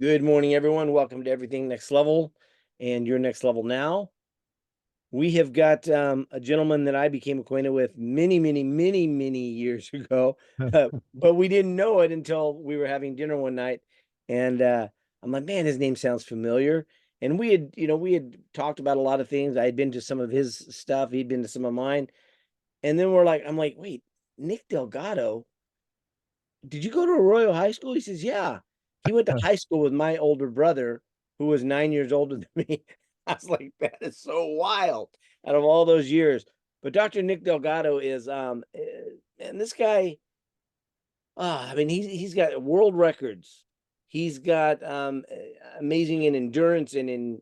Good morning, everyone. Welcome to Everything Next Level and Your Next Level Now. We have got a gentleman that I became acquainted with many years ago, but we didn't know it until we were having dinner one night. And I'm like, man, his name sounds familiar. And we had talked about a lot of things. I had been to some of his stuff. He'd been to some of mine. And then I'm like, wait, Nick Delgado, did you go to Arroyo High School? He says, yeah. He went to high school with my older brother, who was 9 years older than me. I was like, that is so wild out of all those years. But Dr. Nick Delgado is, and this guy, I mean, he's got world records. He's got amazing in endurance and in,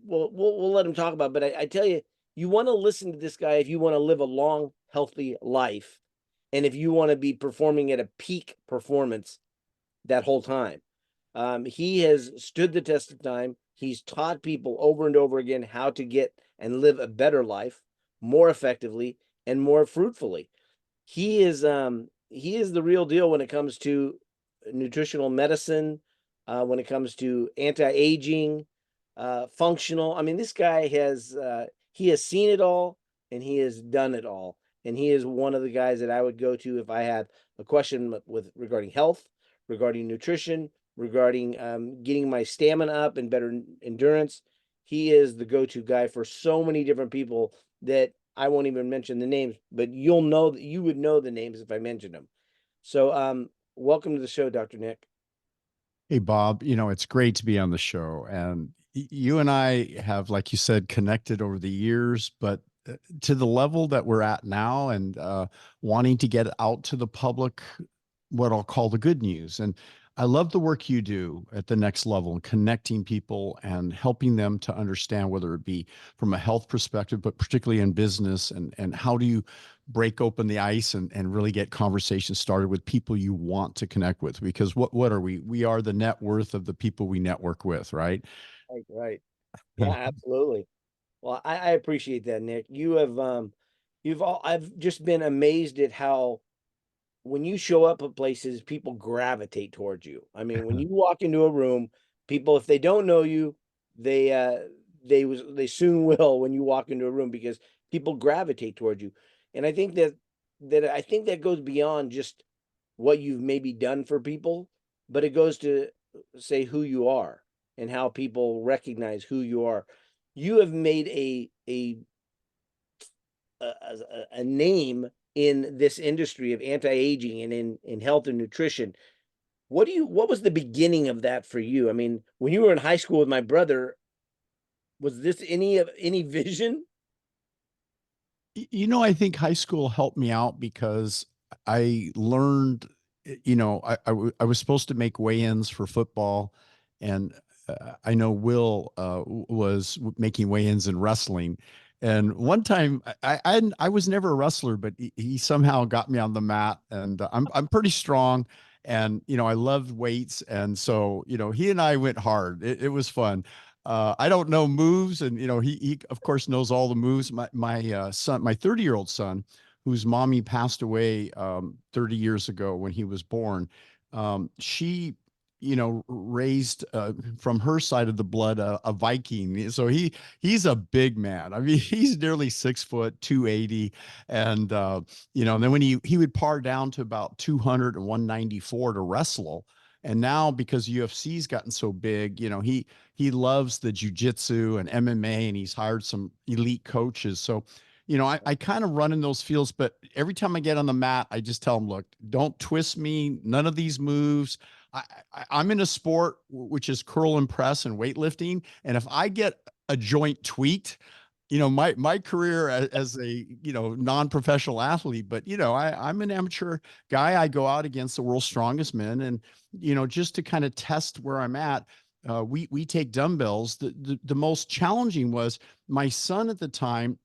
we'll let him talk about. But I tell you, you want to listen to this guy if you want to live a long, healthy life, and if you want to be performing at a peak performance that whole time. He has stood the test of time. He's taught people over and over again how to get and live a better life more effectively and more fruitfully. He is the real deal when it comes to nutritional medicine, when it comes to anti-aging, functional. I mean, this guy has he has seen it all and he has done it all. And he is one of the guys that I would go to if I had a question with regarding health, regarding nutrition, regarding getting my stamina up and better endurance. He is the go-to guy for so many different people that I won't even mention the names, but you'll know that you would know the names if I mentioned them. So, welcome to the show, Dr. Nick. Hey, Bob, it's great to be on the show. And you and I have, like you said, connected over the years, but to the level that we're at now and wanting to get out to the public what I'll call the good news. And I love the work you do at the next level and connecting people and helping them to understand, whether it be from a health perspective, but particularly in business, and how do you break open the ice and really get conversations started with people you want to connect with. Because what are we? We are the net worth of the people we network with, right? Right, right. Yeah, absolutely. Well, I appreciate that, Nick. I've just been amazed at how when you show up at places, people gravitate towards you. I mean, when you walk into a room, people, if they don't know you, they they soon will when you walk into a room because people gravitate towards you. And I think that goes beyond just what you've maybe done for people, but it goes to say who you are and how people recognize who you are. You have made a name in this industry of anti-aging and in health and nutrition. What was the beginning of that for you? I mean, when you were in high school with my brother, was this any vision? I think high school helped me out because I learned, I was supposed to make weigh-ins for football, and I know Will was making weigh-ins in wrestling. And one time, I was never a wrestler, but he somehow got me on the mat, and I'm pretty strong, and I loved weights, and so he and I went hard. It was fun. I don't know moves, and he of course knows all the moves. My son, my 30-year-old son, whose mommy passed away 30 years ago when he was born, she raised from her side of the blood a Viking. So he's a big man. I mean, he's nearly 6 foot, 280, and and then when he would par down to about 200 and 194 to wrestle. And now, because UFC's gotten so big, he loves the jujitsu and MMA, and he's hired some elite coaches. So, I kind of run in those fields, but every time I get on the mat, I just tell him, look, don't twist me. None of these moves. I'm in a sport which is curl and press and weightlifting. And if I get a joint tweaked, my career as a non-professional athlete, but I'm an amateur guy. I go out against the world's strongest men, and just to kind of test where I'm at, we take dumbbells. The most challenging was my son at the time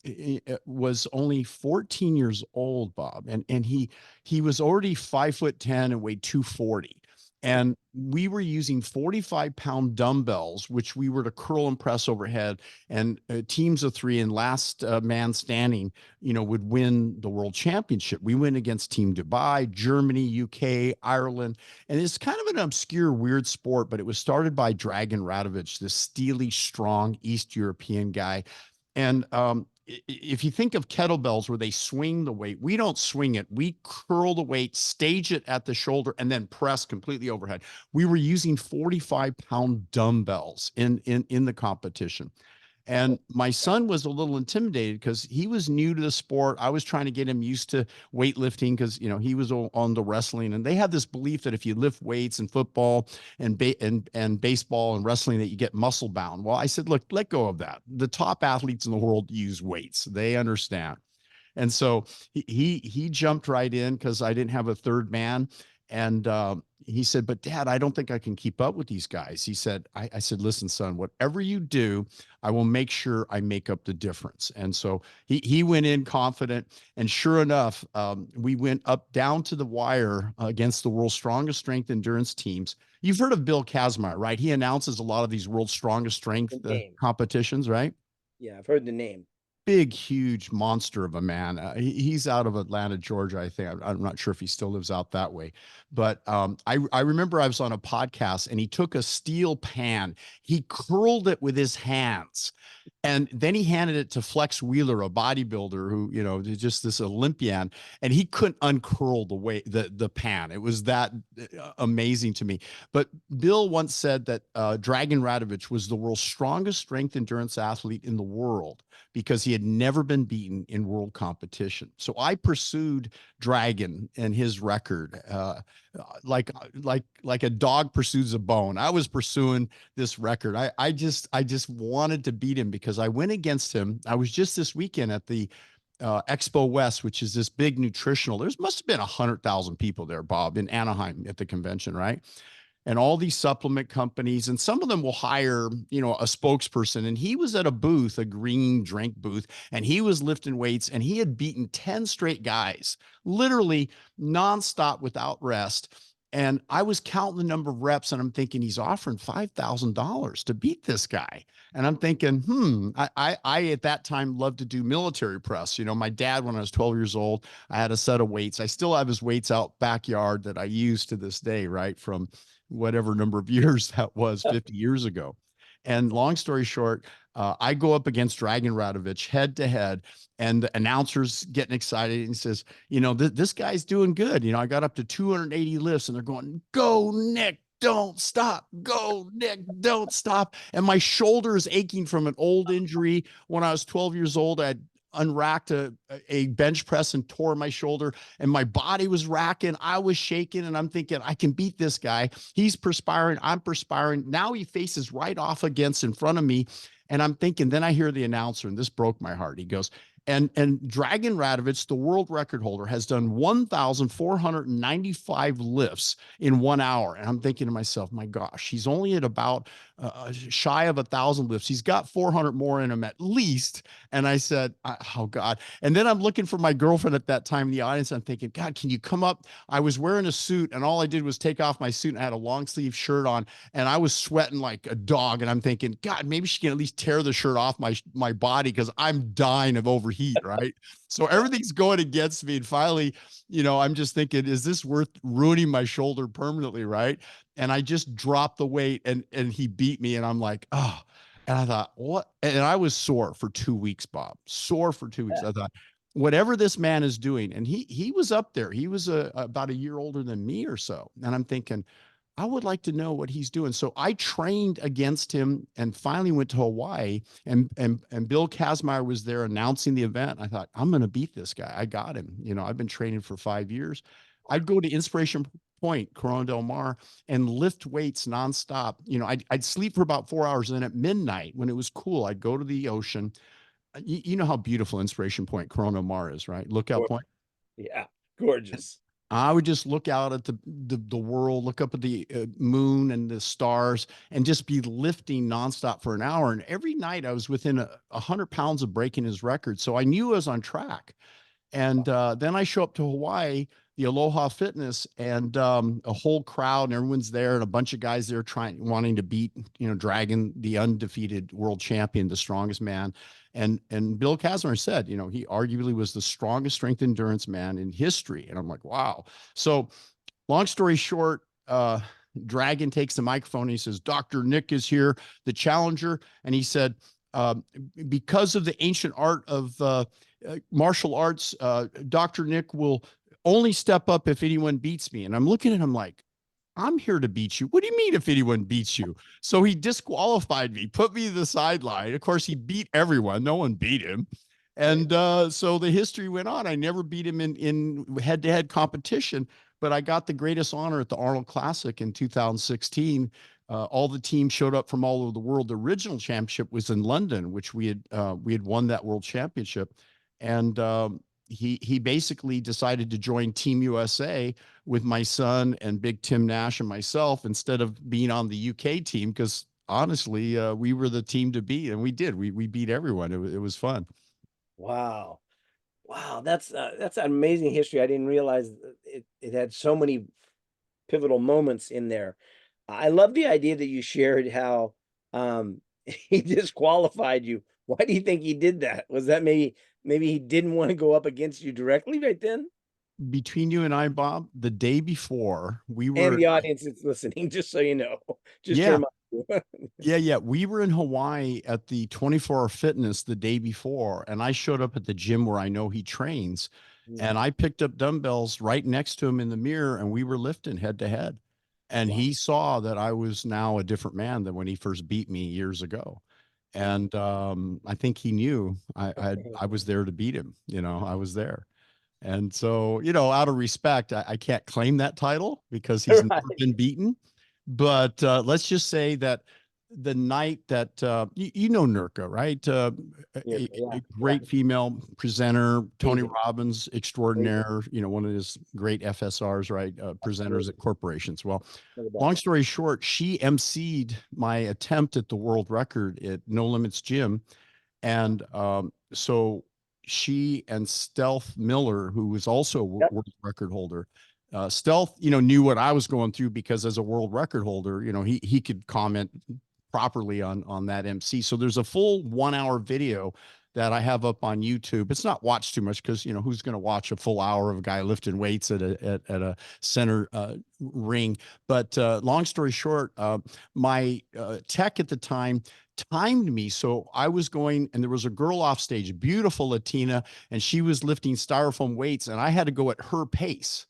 was only 14 years old, Bob, and he was already 5'10" and weighed 240. And we were using 45-pound dumbbells, which we were to curl and press overhead. And teams of three and last man standing, would win the world championship. We went against Team Dubai, Germany, UK, Ireland. And it's kind of an obscure, weird sport, but it was started by Dragan Radovich, this steely, strong East European guy. And if you think of kettlebells where they swing the weight, we don't swing it. We curl the weight, stage it at the shoulder, and then press completely overhead. We were using 45-pound dumbbells in the competition. And my son was a little intimidated because he was new to the sport. I was trying to get him used to weightlifting because he was on the wrestling, and they had this belief that if you lift weights in football and baseball and wrestling, that you get muscle bound. Well, I said, look, let go of that. The top athletes in the world use weights. They understand. And so he jumped right in because I didn't have a third man. And he said, but Dad, I don't think I can keep up with these guys. He said, I said, listen, son, whatever you do, I will make sure I make up the difference. And so he went in confident. And sure enough, we went up down to the wire against the world's strongest strength endurance teams. You've heard of Bill Kazmaier, right? He announces a lot of these world's strongest strength competitions, right? Yeah, I've heard the name. Big, huge monster of a man. He's out of Atlanta, Georgia, I think. I'm not sure if he still lives out that way. But I remember I was on a podcast and he took a steel pan, he curled it with his hands. And then he handed it to Flex Wheeler, a bodybuilder who, just this Olympian, and he couldn't uncurl the pan. It was that amazing to me. But Bill once said that Dragan Radovich was the world's strongest strength endurance athlete in the world because he had never been beaten in world competition. So I pursued Dragan and his record like a dog pursues a bone. I was pursuing this record. I just wanted to beat him because I went against him. I was just this weekend at the Expo West, which is this big nutritional. There's must have been 100,000 people there, Bob, in Anaheim at the convention, right? And all these supplement companies, and some of them will hire, a spokesperson. And he was at a booth, a green drink booth, and he was lifting weights, and he had beaten 10 straight guys, literally nonstop without rest. And I was counting the number of reps, and I'm thinking he's offering $5,000 to beat this guy. And I'm thinking, I at that time loved to do military press. My dad, when I was 12 years old, I had a set of weights. I still have his weights out backyard that I use to this day, right? From whatever number of years that was 50 years ago. And long story short, I go up against Dragan Radovich head to head, and the announcer's getting excited and says, this guy's doing good. I got up to 280 lifts, and they're going, go, Nick. Don't stop. Go, Nick. Don't stop. And my shoulder is aching from an old injury. When I was 12 years old, I had unracked a bench press and tore my shoulder, and my body was racking. I was shaking, and I'm thinking, I can beat this guy. He's perspiring. I'm perspiring. Now he faces right off against in front of me. And I'm thinking, then I hear the announcer, and this broke my heart. He goes, and Dragan Radovich, the world record holder, has done 1,495 lifts in 1 hour. And I'm thinking to myself, my gosh, he's only at about shy of 1,000 lifts. He's got 400 more in him at least. And I said, oh God. And then I'm looking for my girlfriend at that time in the audience. I'm thinking, God, can you come up? I was wearing a suit, and all I did was take off my suit, and I had a long sleeve shirt on, and I was sweating like a dog. And I'm thinking, God, maybe she can at least tear the shirt off my body, because I'm dying of overheat, right? So everything's going against me. And finally, I'm just thinking, is this worth ruining my shoulder permanently, right? And I just dropped the weight, and he beat me, and I'm like, oh. And I thought, what? And I was sore for 2 weeks, Bob. Sore for 2 weeks. I thought, whatever this man is doing, and he was up there. He was about a year older than me or so. And I'm thinking, I would like to know what he's doing. So I trained against him and finally went to Hawaii, and Bill Kazmaier was there announcing the event. I thought, I'm going to beat this guy. I got him. I've been training for 5 years. I'd go to Inspiration Point, Corona Del Mar, and lift weights nonstop. I'd sleep for about 4 hours. And then at midnight, when it was cool, I'd go to the ocean. You know how beautiful Inspiration Point, Corona Del Mar is, right? Lookout Point. Yeah, gorgeous. I would just look out at the world, look up at the moon and the stars, and just be lifting nonstop for an hour. And every night I was within 100 pounds of breaking his record. So I knew I was on track. And then I show up to Hawaii, the Aloha Fitness, and a whole crowd, and everyone's there, and a bunch of guys there wanting to beat, Dragon, the undefeated world champion, the strongest man. And Bill Kazmaier said, he arguably was the strongest strength endurance man in history. And I'm like, wow. So long story short, Dragon takes the microphone and he says, Dr. Nick is here, the challenger. And he said, uh, because of the ancient art of martial arts, Dr. Nick will only step up if anyone beats me. And I'm looking at him like, I'm here to beat you. What do you mean if anyone beats you? So he disqualified me, put me to the sideline. Of course, he beat everyone. No one beat him. And so the history went on. I never beat him in head-to-head competition, but I got the greatest honor at the Arnold Classic in 2016. All the teams showed up from all over the world. The original championship was in London, which we had won that world championship. And he basically decided to join Team USA with my son and Big Tim Nash and myself instead of being on the UK team, because honestly, we were the team to beat, and we did. We beat everyone. It was fun. Wow. Wow, that's an amazing history. I didn't realize it had so many pivotal moments in there. I love the idea that you shared how he disqualified you. Why do you think he did that? Was that maybe he didn't want to go up against you directly right then? Between you and I, Bob, the day before we And were, the audience is listening, just so you know. Just to yeah, remind you. yeah, we were in Hawaii at the 24-hour fitness the day before, and I showed up at the gym where I know he trains, Mm, and I picked up dumbbells right next to him in the mirror, and we were lifting head to head. And wow. he saw that I was now a different man than when he first beat me years ago. And I think he knew I was there to beat him. I was there. And so, out of respect, I can't claim that title because he's never Right. been beaten. But let's just say that the night that Nurka, right? Yeah, yeah, A yeah. great female presenter, Tony Amazing. Robbins, Great, extraordinaire. One of his great FSRs, right? Presenters absolutely. at corporations. Well, No long doubt. story short, she emceed my attempt at the world record at No Limits Gym, and so she and Stealth Miller, who was also a Yep. world record holder, Stealth, knew what I was going through because as a world record holder, he could comment properly on that MC. So there's a full 1 hour video that I have up on YouTube. It's not watched too much because who's going to watch a full hour of a guy lifting weights at a center ring. But long story short, my tech at the time timed me. So I was going, and there was a girl off stage, beautiful Latina, and she was lifting styrofoam weights, and I had to go at her pace.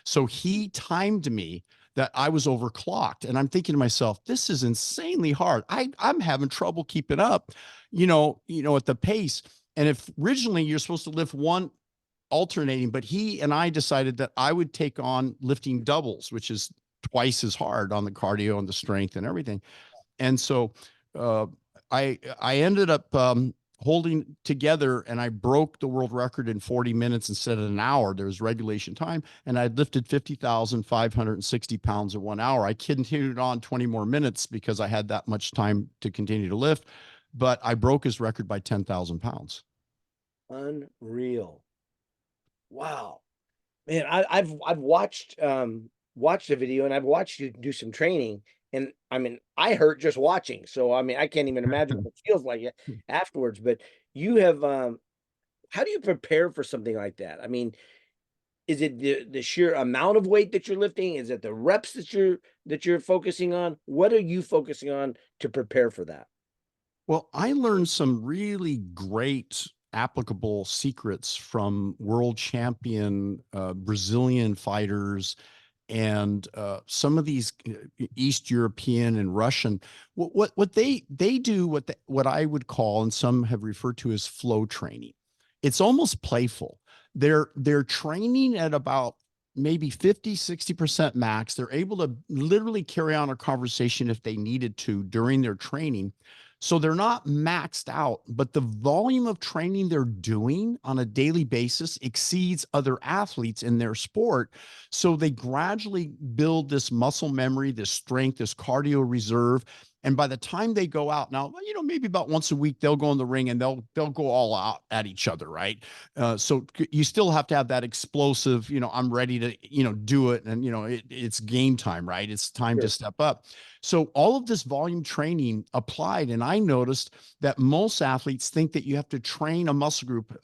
So he timed me that I was overclocked. And I'm thinking to myself, this is insanely hard. I'm having trouble keeping up, at the pace. And if originally you're supposed to lift one alternating, but he and I decided that I would take on lifting doubles, which is twice as hard on the cardio and the strength and everything. And so uh, I ended up holding together, and I broke the world record in 40 minutes instead of an hour. There was regulation time, and I lifted 50,560 pounds in 1 hour. I continued on 20 more minutes because I had that much time to continue to lift, but I broke his record by 10,000 pounds. Unreal. Wow. Man, I've watched a video and I've watched you do some training, and I mean I hurt just watching. So I mean I can't even imagine what it feels like afterwards. But you have how do you prepare for something like that? I mean, is it the sheer amount of weight that you're lifting? Is it the reps that you're focusing on? What are you focusing on to prepare for that? Well, I learned some really great applicable secrets from world champion Brazilian fighters and some of these East European and Russian. What they do, what I would call, and some have referred to as flow training. It's almost playful. They're training at about maybe 50-60% max. They're able to literally carry on a conversation if they needed to during their training. So they're not maxed out, but the volume of training they're doing on a daily basis exceeds other athletes in their sport. So they gradually build this muscle memory, this strength, this cardio reserve. And by the time they go out now, maybe about once a week, they'll go in the ring and they'll go all out at each other. Right. So you still have to have that explosive, I'm ready to, do it. And, it's game time, right? It's time to Sure. step up. So all of this volume training applied. And I noticed that most athletes think that you have to train a muscle group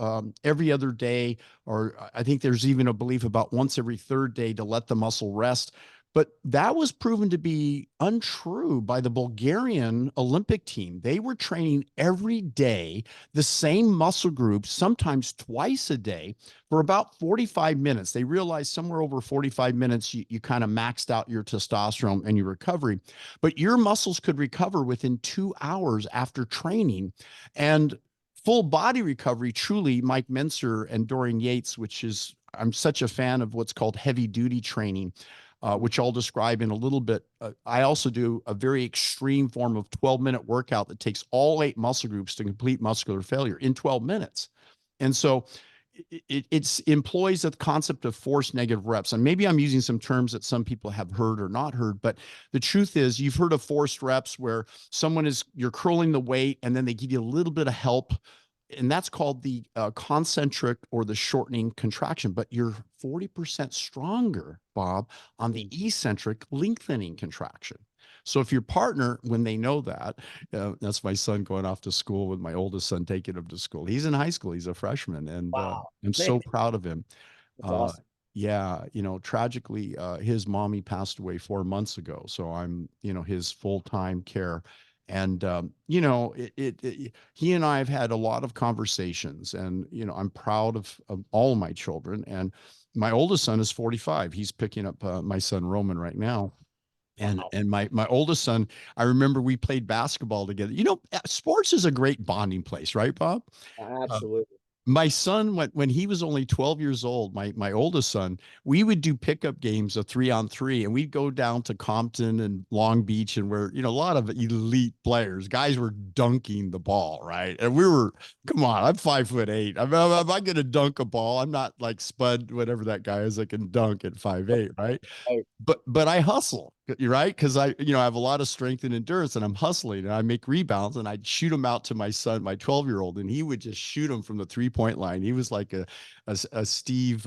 every other day, or I think there's even a belief about once every third day to let the muscle rest. But that was proven to be untrue by the Bulgarian Olympic team. They were training every day, the same muscle groups, sometimes twice a day, for about 45 minutes. They realized somewhere over 45 minutes, you kind of maxed out your testosterone and your recovery. But your muscles could recover within 2 hours after training. And full body recovery, truly, Mike Menser and Dorian Yates, which is, I'm such a fan of what's called heavy duty training, which I'll describe in a little bit. I also do a very extreme form of 12-minute workout that takes all 8 muscle groups to complete muscular failure in 12 minutes. And so it employs the concept of force negative reps. And maybe I'm using some terms that some people have heard or not heard, but the truth is you've heard of forced reps where you're curling the weight and then they give you a little bit of help, and that's called the concentric or the shortening contraction, but you're 40% stronger, Bob, on the eccentric lengthening contraction. So if your partner, when they know that, that's my son going off to school with my oldest son taking him to school. He's in high school. He's a freshman, and Wow. I'm Man, so proud of him. that's Uh, awesome. yeah, tragically, his mommy passed away 4 months ago. So I'm, his full-time care. And, he and I have had a lot of conversations, and, I'm proud of all of my children. And my oldest son is 45. He's picking up my son Roman right now. And Wow. my oldest son, I remember we played basketball together. Sports is a great bonding place, right, Bob? Uh, Absolutely. my son, when he was only 12 years old, my oldest son, we would do pickup games of 3-on-3, and we'd go down to Compton and Long Beach, and where, a lot of elite players, guys were dunking the ball, right? And come on, I'm 5'8". I'm going to dunk a ball. I'm not like Spud, whatever that guy is that can dunk at 5'8", right? Right. But I hustle, right? Because I have a lot of strength and endurance, and I'm hustling, and I make rebounds, and I'd shoot them out to my son, my 12-year-old, and he would just shoot them from the 3-point line. He was like a Steve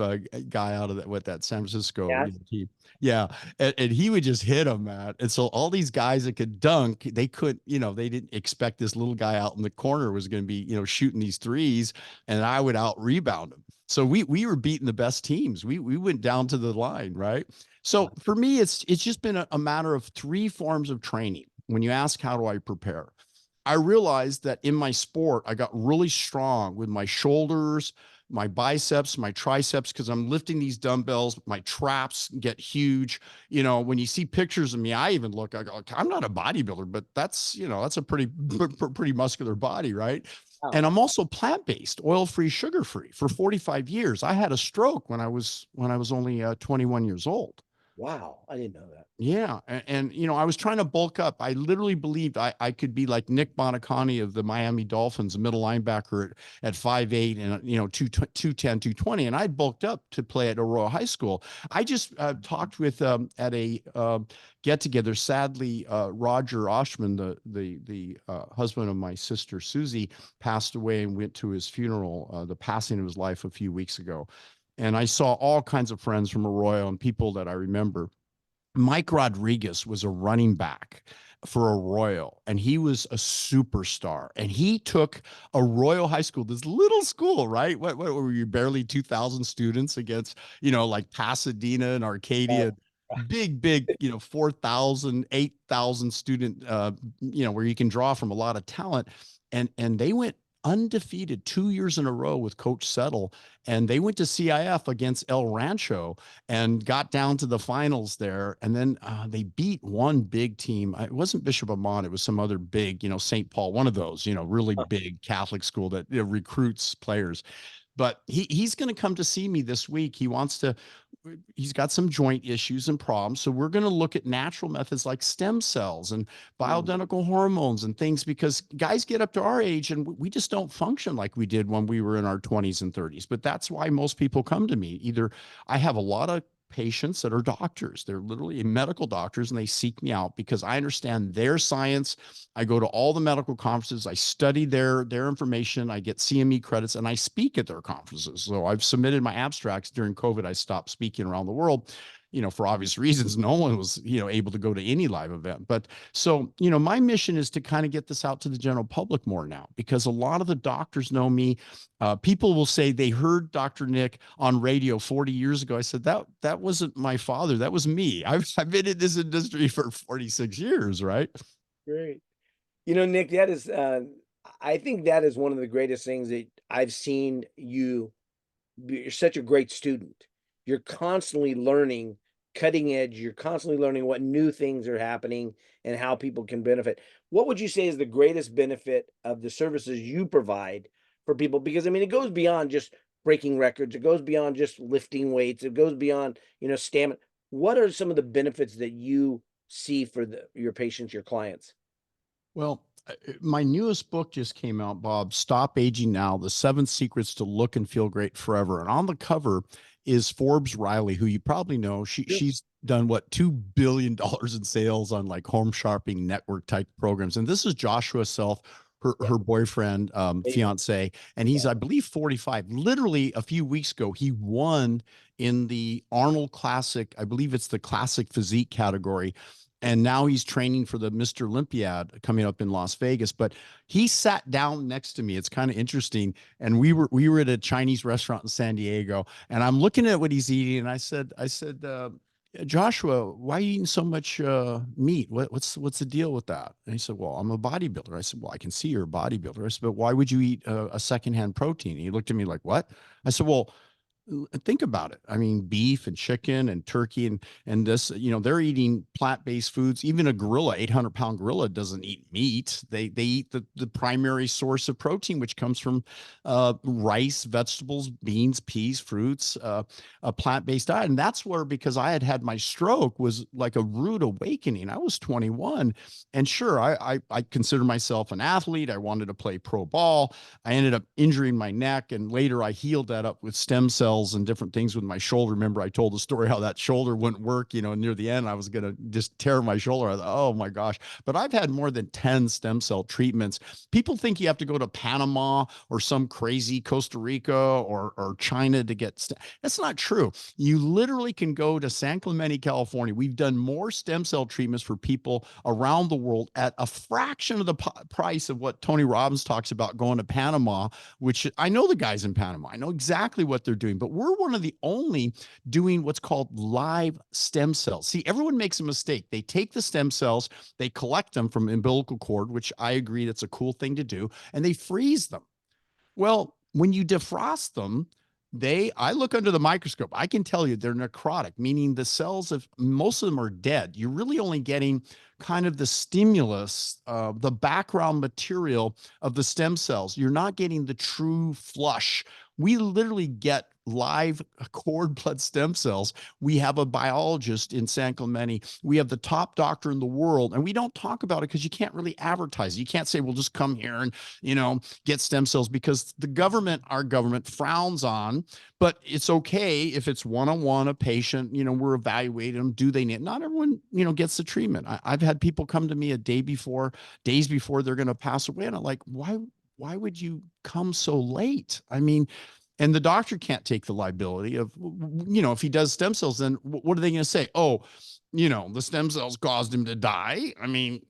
guy out of that San Francisco Yeah. team. Yeah, and he would just hit them, man. And so all these guys that could dunk, they didn't expect this little guy out in the corner was going to be, shooting these threes, and I would out rebound him. So we were beating the best teams. We went down to the line, right? So for me, it's just been a matter of 3 forms of training. When you ask how do I prepare, I realized that in my sport, I got really strong with my shoulders, my biceps, my triceps, because I'm lifting these dumbbells. My traps get huge. When you see pictures of me, I go, I'm not a bodybuilder, but that's a pretty muscular body, right? Wow. And I'm also plant-based, oil-free, sugar-free for 45 years. I had a stroke when I was only 21 years old. Wow. I didn't know that. Yeah. And I was trying to bulk up. I literally believed I could be like Nick Bonacani of the Miami Dolphins, a middle linebacker at 5'8" and, 210, 220. And I bulked up to play at Aurora High School. I just talked with at a get together. Sadly, Roger Oshman, the husband of my sister Susie, passed away and went to his funeral, the passing of his life a few weeks ago. And I saw all kinds of friends from Arroyo and people that I remember. Mike Rodriguez was a running back for Arroyo, and he was a superstar. And he took Arroyo High School, this little school, right? What were you, barely 2,000 students against, like Pasadena and Right. Arcadia, big, 4,000, 8,000 student, where you can draw from a lot of talent. And they went undefeated 2 years in a row with Coach Settle, and they went to CIF against El Rancho and got down to the finals there. And then they beat one big team. It wasn't Bishop Ammon. It was some other big, St. Paul, one of those, really big Catholic school that recruits players. But he's going to come to see me this week. He's got some joint issues and problems. So we're going to look at natural methods like stem cells and Mm. bioidentical hormones and things, because guys get up to our age and we just don't function like we did when we were in our 20s and 30s. But that's why most people come to me. Either I have a lot of patients that are doctors. They're literally medical doctors, and they seek me out because I understand their science. I go to all the medical conferences. I study their information. I get CME credits, and I speak at their conferences. So I've submitted my abstracts during COVID. I stopped speaking around the world, for obvious reasons. No one was, able to go to any live event. But so, my mission is to kind of get this out to the general public more now, because a lot of the doctors know me. People will say they heard Dr. Nick on radio 40 years ago. I said, that wasn't my father. That was me. I've been in this industry for 46 years, right? Great. Nick, that is, I think that is one of the greatest things that I've seen you. You're such a great student. You're constantly learning cutting edge. You're constantly learning what new things are happening and how people can benefit. What would you say is the greatest benefit of the services you provide for people? Because I mean, it goes beyond just breaking records. It goes beyond just lifting weights. It goes beyond, stamina. What are some of the benefits that you see for your patients, your clients? Well, my newest book just came out, Bob, Stop Aging Now, The 7 Secrets to Look and Feel Great Forever. And on the cover is Forbes Riley, who you probably know. Sure. She's done what, $2 billion in sales on like home shopping network type programs. And this is Joshua Self, Yeah. her boyfriend, fiance, and he's, I believe, 45. Literally a few weeks ago, he won in the Arnold Classic. I believe it's the classic physique category. And now he's training for the Mr. Olympiad coming up in Las Vegas. But he sat down next to me. It's kind of interesting. And we were at a Chinese restaurant in San Diego, and I'm looking at what he's eating. And I said, Joshua, why are you eating so much meat? What's the deal with that? And he said, well, I'm a bodybuilder. I said, well, I can see you're a bodybuilder. I said, but why would you eat a secondhand protein? And he looked at me like, what? I said, well, think about it. I mean, beef and chicken and turkey and this, they're eating plant-based foods. Even a gorilla, 800-pound gorilla, doesn't eat meat. They eat the primary source of protein, which comes from rice, vegetables, beans, peas, fruits, a plant-based diet. And that's where, because I had my stroke, was like a rude awakening. I was 21, and sure, I consider myself an athlete. I wanted to play pro ball. I ended up injuring my neck, and later I healed that up with stem cells and different things with my shoulder. Remember, I told the story how that shoulder wouldn't work, near the end, I was going to just tear my shoulder. I thought, oh my gosh. But I've had more than 10 stem cell treatments. People think you have to go to Panama or some crazy Costa Rica or China to get, that's not true. You literally can go to San Clemente, California. We've done more stem cell treatments for people around the world at a fraction of the price of what Tony Robbins talks about going to Panama, which I know the guys in Panama. I know exactly what they're doing, but we're one of the only doing what's called live stem cells. See, everyone makes a mistake. They take the stem cells, they collect them from umbilical cord, which I agree that's a cool thing to do, and they freeze them. Well, when you defrost them, I look under the microscope. I can tell you they're necrotic, meaning the cells of most of them are dead. You're really only getting kind of the stimulus, the background material of the stem cells. You're not getting the true flush. We literally get live cord blood stem cells. We have a biologist in San Clemente. We have the top doctor in the world, and we don't talk about it because you can't really advertise. You can't say, well, just come here and, get stem cells, because the government, our government, frowns on, but it's okay if it's one-on-one, a patient, we're evaluating them. Do they need, not everyone, gets the treatment. I've had people come to me days before they're going to pass away. And I'm like, why would you come so late? I mean, and the doctor can't take the liability of, if he does stem cells, then what are they going to say? Oh, the stem cells caused him to die. I mean,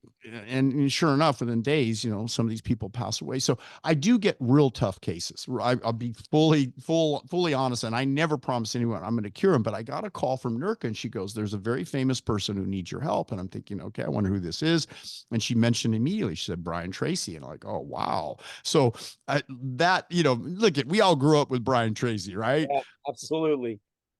and sure enough, within days, some of these people pass away. So I do get real tough cases. I'll be fully honest. And I never promise anyone I'm going to cure them, but I got a call from Nurka, and she goes, there's a very famous person who needs your help. And I'm thinking, okay, I wonder who this is. And she mentioned immediately, she said, Brian Tracy. And I'm like, oh, wow. So look, we all grew up with Brian Tracy, right? Yeah, absolutely.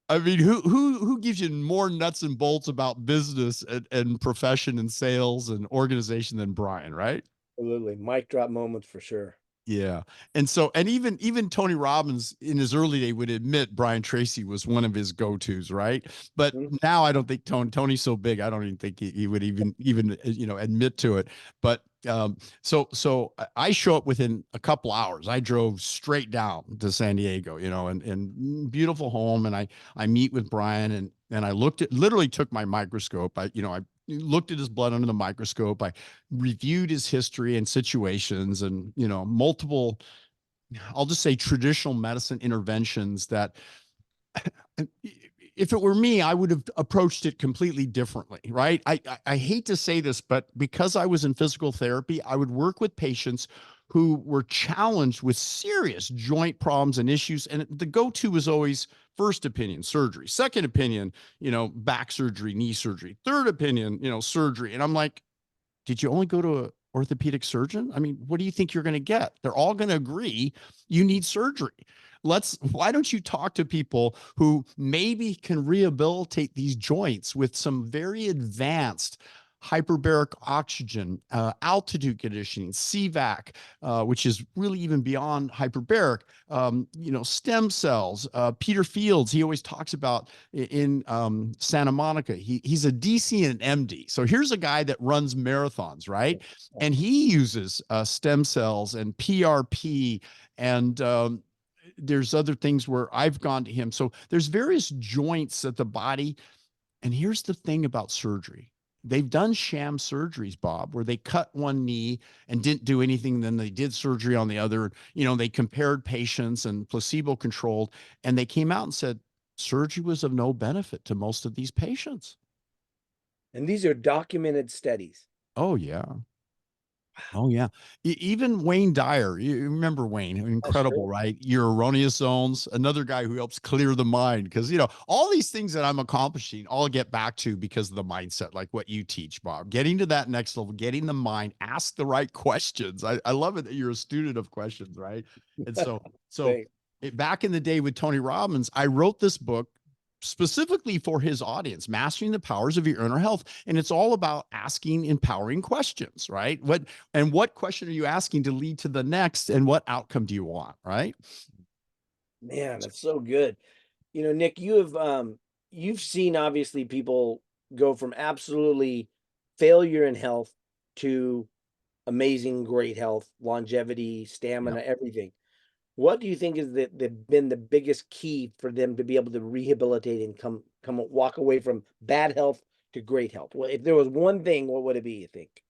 I mean, who gives you more nuts and bolts about business and profession and sales and organization than Brian, right? Absolutely. Mic drop moments for sure. Yeah. And so, and even Tony Robbins in his early day would admit Brian Tracy was one of his go-tos, right? But Mhm. now I don't think Tony's so big, I don't even think he would even admit to it. But I show up within a couple hours. I drove straight down to San Diego, and beautiful home. And I meet with Brian, and I literally took my microscope. I looked at his blood under the microscope. I reviewed his history and situations, and, multiple, I'll just say, traditional medicine interventions that, if it were me, I would have approached it completely differently, right? I hate to say this, but because I was in physical therapy, I would work with patients who were challenged with serious joint problems and issues. And the go-to was always first opinion, surgery, second opinion, back surgery, knee surgery, third opinion, surgery. And I'm like, did you only go to an orthopedic surgeon? I mean, what do you think you're going to get? They're all going to agree you need surgery. Why don't you talk to people who maybe can rehabilitate these joints with some very advanced hyperbaric oxygen, altitude conditioning, CVAC, which is really even beyond hyperbaric, stem cells. Peter Fields, he always talks about in Santa Monica. He's a DC and an MD. So here's a guy that runs marathons, right? And he uses stem cells and PRP and there's other things where I've gone to him. So there's various joints at the body. And here's the thing about surgery. They've done sham surgeries, Bob, where they cut one knee and didn't do anything. Then they did surgery on the other. They compared patients and placebo controlled, and they came out and said surgery was of no benefit to most of these patients. And these are documented studies. Oh, yeah. Oh yeah. Even Wayne Dyer, you remember Wayne, incredible, Sure. right? Your erroneous zones, another guy who helps clear the mind. Because, all these things that I'm accomplishing, I'll get back to because of the mindset, like what you teach, Bob, getting to that next level, getting the mind, ask the right questions. I love it that you're a student of questions, right? And back in the day with Tony Robbins, I wrote this book specifically for his audience, Mastering the Powers of Your Inner Health. And it's all about asking empowering questions, right? What question are you asking to lead to the next, and what outcome do you want, right? Man, that's so good. Nick, you've seen obviously people go from absolutely failure in health to amazing, great health, longevity, Yeah. stamina, everything. What do you think is been the biggest key for them to be able to rehabilitate and walk away from bad health to great health? Well, if there was one thing, what would it be, you think?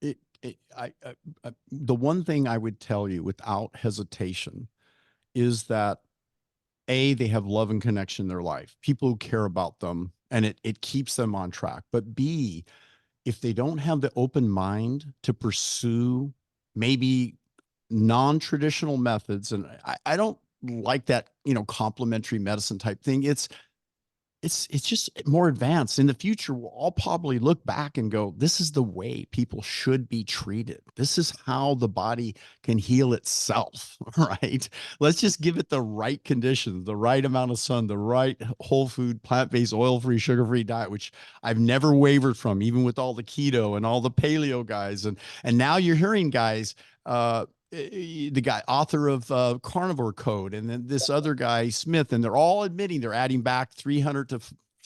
The one thing I would tell you without hesitation is that they have love and connection in their life, people who care about them, and it keeps them on track. But B, if they don't have the open mind to pursue maybe non-traditional methods, and I don't like that, complementary medicine type thing. It's just more advanced. In the future, we'll all probably look back and go, this is the way people should be treated. This is how the body can heal itself, right? Let's just give it the right conditions, the right amount of sun, the right whole food, plant-based, oil-free, sugar-free diet, which I've never wavered from, even with all the keto and all the paleo guys. And now you're hearing guys, the guy author of Carnivore Code, and then this other guy Smith, and they're all admitting they're adding back 300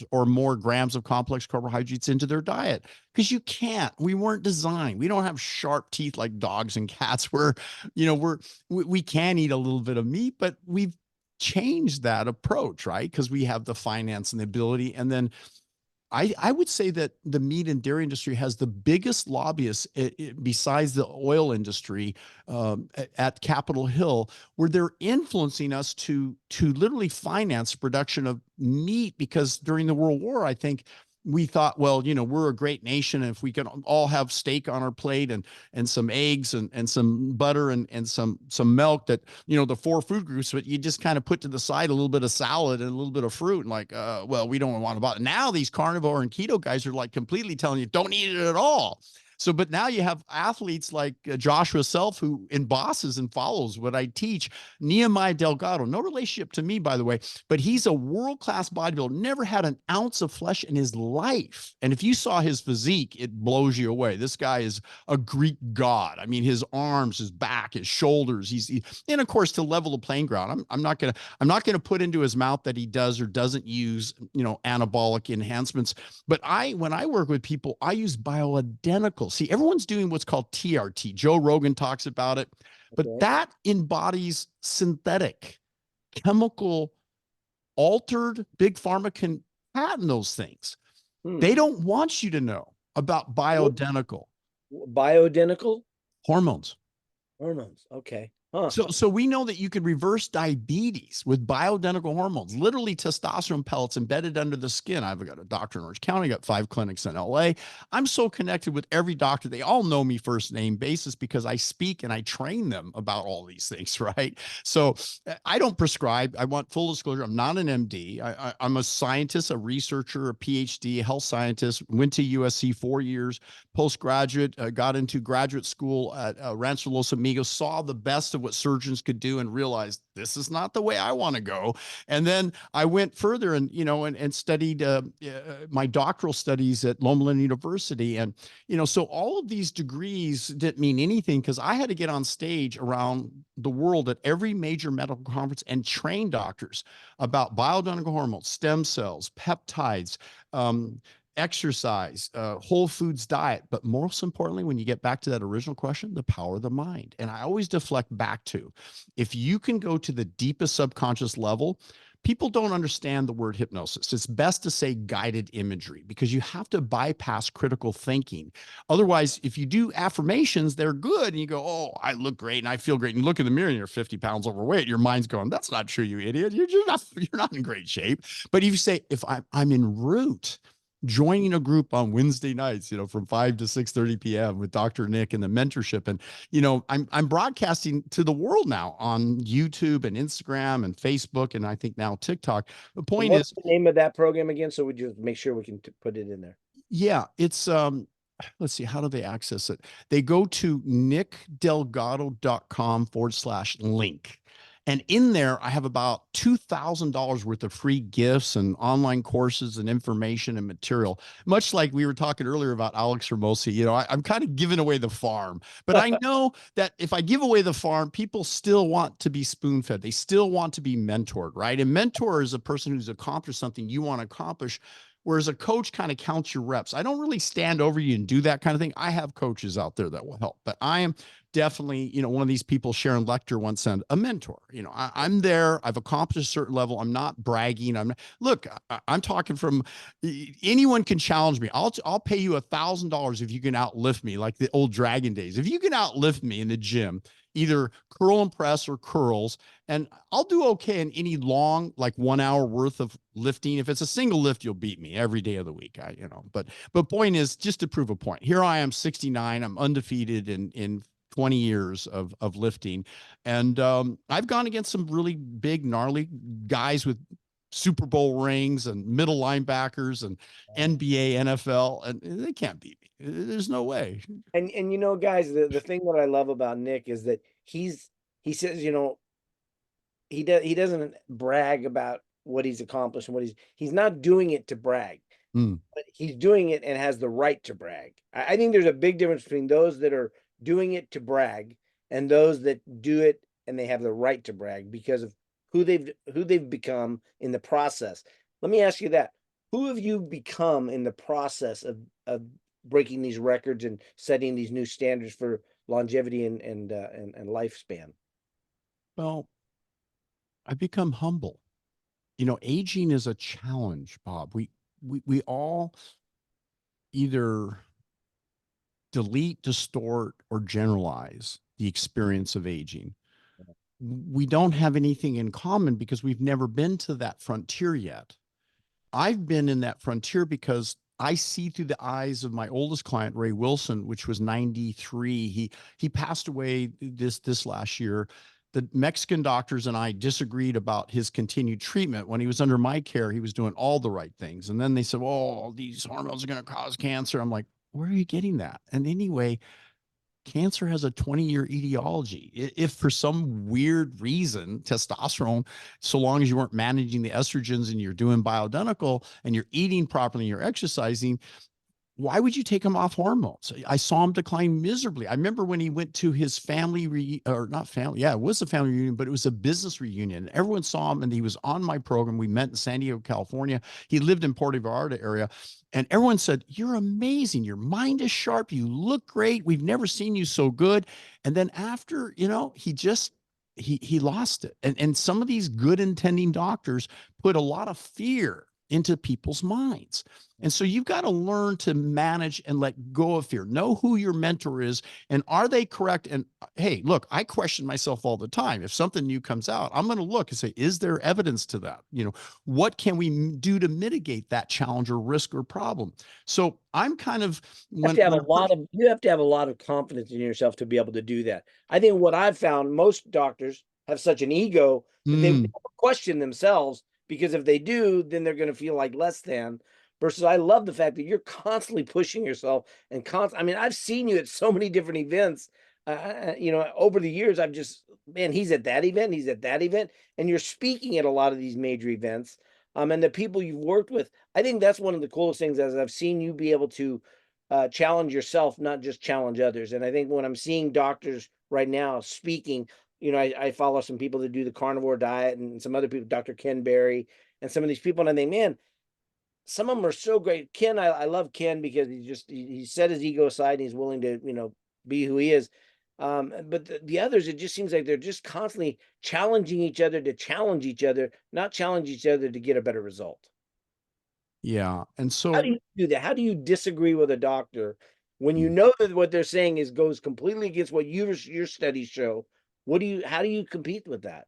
or more grams of complex carbohydrates into their diet, because we weren't designed, we don't have sharp teeth like dogs and cats where we can eat a little bit of meat, but we've changed that approach, right? Because we have the finance and the ability. And then I would say that the meat and dairy industry has the biggest lobbyists besides the oil industry at Capitol Hill, where they're influencing us to literally finance production of meat. Because during the World War, I think we thought, well, we're a great nation, and if we can all have steak on our plate and some eggs and some butter and some milk, that, the four food groups, but you just kind of put to the side a little bit of salad and a little bit of fruit, and like, well, we don't want to bother. Now these carnivore and keto guys are like completely telling you don't eat it at all. So, but now you have athletes like Joshua Self, who embosses and follows what I teach. Nehemiah Delgado, no relationship to me, by the way, but he's a world-class bodybuilder, never had an ounce of flesh in his life. And if you saw his physique, it blows you away. This guy is a Greek god. I mean, his arms, his back, his shoulders. And of course, to level the playing ground, I'm not gonna put into his mouth that he does or doesn't use, anabolic enhancements. But when I work with people, I use bioidentical See, everyone's doing what's called TRT. Joe Rogan talks about it, but Okay. that embodies synthetic, chemical, altered. Big pharma can patent those things. They Hmm. don't want you to know about What- bioidentical Bioidentical hormones. hormones. Okay. Huh. So we know that you can reverse diabetes with bioidentical hormones, literally testosterone pellets embedded under the skin. I've got a doctor in Orange County, got 5 clinics in LA. I'm so connected with every doctor. They all know me first name basis because I speak and I train them about all these things, right? So I don't prescribe. I want full disclosure. I'm not an MD. I'm a scientist, a researcher, a PhD, a health scientist, went to USC 4 years, postgraduate, got into graduate school at Rancho Los Amigos, saw the best of what surgeons could do and realized this is not the way I want to go. And then I went further and, and studied my doctoral studies at Loma Linda University. And, so all of these degrees didn't mean anything because I had to get on stage around the world at every major medical conference and train doctors about bioidentical hormones, stem cells, peptides, exercise, whole foods diet, but most importantly, when you get back to that original question, the power of the mind. And I always deflect back to, if you can go to the deepest subconscious level, people don't understand the word hypnosis. It's best to say guided imagery because you have to bypass critical thinking. Otherwise, if you do affirmations, they're good and you go, oh, I look great and I feel great. And you look in the mirror and you're 50 pounds overweight. Your mind's going, that's not true, you idiot. You're not in great shape. But if you say, if I'm en route, joining a group on Wednesday nights, from 5 to 6:30 p.m. with Dr. Nick and the mentorship. And, I'm broadcasting to the world now on YouTube and Instagram and Facebook, and I think now TikTok. The And point what's is, the name of that program again? So we just make sure we can put it in there. yeah, it's, let's see, how do they access it? They go to nickdelgado.com/link. And in there, I have about $2,000 worth of free gifts and online courses and information and material. Much like we were talking earlier about Alex Ramosi, I'm kind of giving away the farm. But I know that if I give away the farm, people still want to be spoon fed. They still want to be mentored, right? And mentor is a person who's accomplished something you want to accomplish. Whereas a coach kind of counts your reps. I don't really stand over you and do that kind of thing. I have coaches out there that will help, but I am definitely, one of these people. Sharon Lecter once said, a mentor. I'm there. I've accomplished a certain level. I'm not bragging. Look, I'm talking from anyone can challenge me. I'll pay you $1,000 if you can outlift me, like the old Dragon days. If you can outlift me in the gym, either curl and press or curls, and I'll do okay in any long, like 1 hour worth of lifting. If it's a single lift, you'll beat me every day of the week. But point is, just to prove a point, here I am 69, I'm undefeated in 20 years of lifting. And I've gone against some really big, gnarly guys with Super Bowl rings and middle linebackers and NBA, NFL, and they can't beat me. There's no way. And guys, the thing that I love about Nick is that he says, he doesn't brag about what he's accomplished and he's not doing it to brag, Mm. but he's doing it and has the right to brag. I think there's a big difference between those that are doing it to brag and those that do it and they have the right to brag because of who they've become in the process. Let me ask you that. Who have you become in the process of breaking these records and setting these new standards for longevity and lifespan? Well, I've become humble. Aging is a challenge, Bob. We all either delete, distort, or generalize the experience of aging. We don't have anything in common because we've never been to that frontier yet. I've been in that frontier because I see through the eyes of my oldest client, Ray Wilson, which was 93. He passed away this last year. The Mexican doctors and I disagreed about his continued treatment. When he was under my care, he was doing all the right things. And then they said, oh, these hormones are going to cause cancer. I'm like, where are you getting that? And anyway, cancer has a 20-year etiology. If for some weird reason, testosterone, so long as you weren't managing the estrogens and you're doing bioidentical and you're eating properly and you're exercising, why would you take him off hormones? I saw him decline miserably. I remember when he went to his or not family. Yeah, it was a family reunion, but it was a business reunion. Everyone saw him and he was on my program. We met in San Diego, California. He lived in Puerto Vallarta area. And everyone said, "You're amazing. Your mind is sharp. You look great. We've never seen you so good." And then after, he just, he lost it. And some of these good intending doctors put a lot of fear into people's minds. And so you've got to learn to manage and let go of fear. Know who your mentor is and are they correct? And hey, look, I question myself all the time. If something new comes out, I'm going to look and say, is there evidence to that? What can we do to mitigate that challenge or risk or problem? So I'm kind of Have to have a when a lot of you have to have a lot of confidence in yourself to be able to do that. I think what I've found, most doctors have such an ego that they Mm, never question themselves, because if they do, then they're going to feel like less than. Versus, I love the fact that you're constantly pushing yourself and I mean, I've seen you at so many different events. Over the years, I've just, man, he's at that event, he's at that event, and you're speaking at a lot of these major events. And the people you've worked with, I think that's one of the coolest things, as I've seen you be able to challenge yourself, not just challenge others. And I think when I'm seeing doctors right now speaking, I follow some people that do the carnivore diet and some other people, Dr. Ken Berry, and some of these people, and I think, man, some of them are so great. Ken, I love Ken because he set his ego aside and he's willing to, be who he is. But the others, it just seems like they're just constantly challenging each other to challenge each other, not challenge each other to get a better result. yeah. And How do so you do that? How do you disagree with a doctor when you mm, know that what they're saying goes completely against what your studies show? How do you compete with that?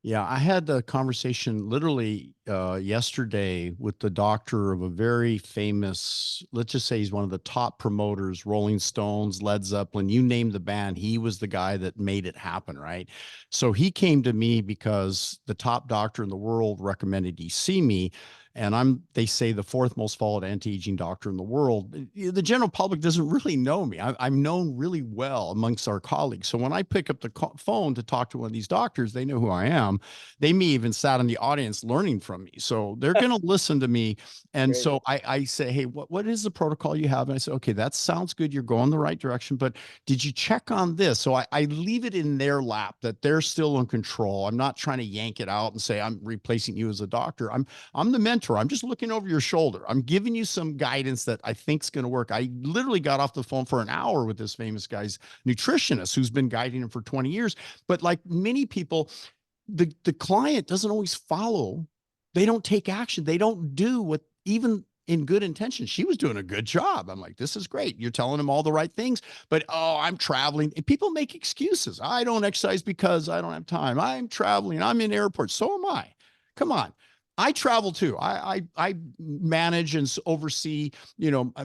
yeah, I had the conversation literally yesterday with the doctor of a very famous, let's just say he's one of the top promoters, Rolling Stones, Led Zeppelin, you name the band, he was the guy that made it happen, right? So he came to me because the top doctor in the world recommended he see me. And they say, the fourth most followed anti-aging doctor in the world. The general public doesn't really know me. I'm known really well amongst our colleagues. So when I pick up the phone to talk to one of these doctors, they know who I am. They may even sat in the audience learning from me. So they're going to listen to me. And Great. so I say, "Hey, what is the protocol you have?" And I say, "Okay, that sounds good. You're going the right direction, but did you check on this?" So I leave it in their lap that they're still in control. I'm not trying to yank it out and say, "I'm replacing you as a doctor." I'm the mentor. I'm just looking over your shoulder. I'm giving you some guidance that I think is going to work. I literally got off the phone for an hour with this famous guy's nutritionist who's been guiding him for 20 years. But like many people, the client doesn't always follow. They don't take action. They don't do what, even in good intention. She was doing a good job. I'm like, this is great. You're telling them all the right things, but oh, I'm traveling. And people make excuses. I don't exercise because I don't have time. I'm traveling. I'm in airports. So am I. Come on. I travel too. I manage and oversee,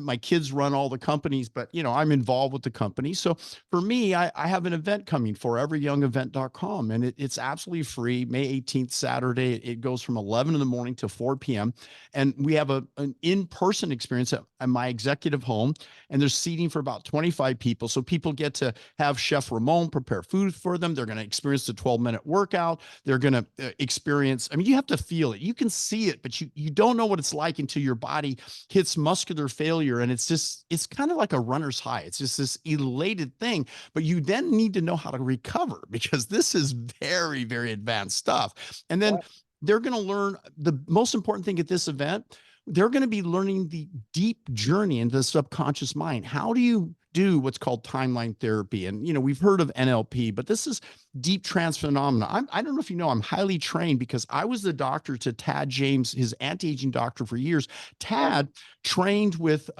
my kids run all the companies, but I'm involved with the company. So for me, I have an event coming, foreveryoungevent.com, and it's absolutely free. May 18th, Saturday. It goes from 11 in the morning to 4 p.m. And we have an in-person experience at my executive home, and there's seating for about 25 people. So people get to have Chef Ramon prepare food for them. They're going to experience the 12-minute workout. They're going to experience, I mean, you have to feel it. You can see it, but you don't know what it's like until your body hits muscular failure. And it's kind of like a runner's high. It's just this elated thing, but you then need to know how to recover because this is very, very advanced stuff. And then Wow. they're going to learn the most important thing at this event. They're going to be learning the deep journey into the subconscious mind. How do you do what's called timeline therapy? And, we've heard of NLP, but this is deep trance phenomena. I don't know if you know, I'm highly trained because I was the doctor to Tad James, his anti-aging doctor for years. Tad trained with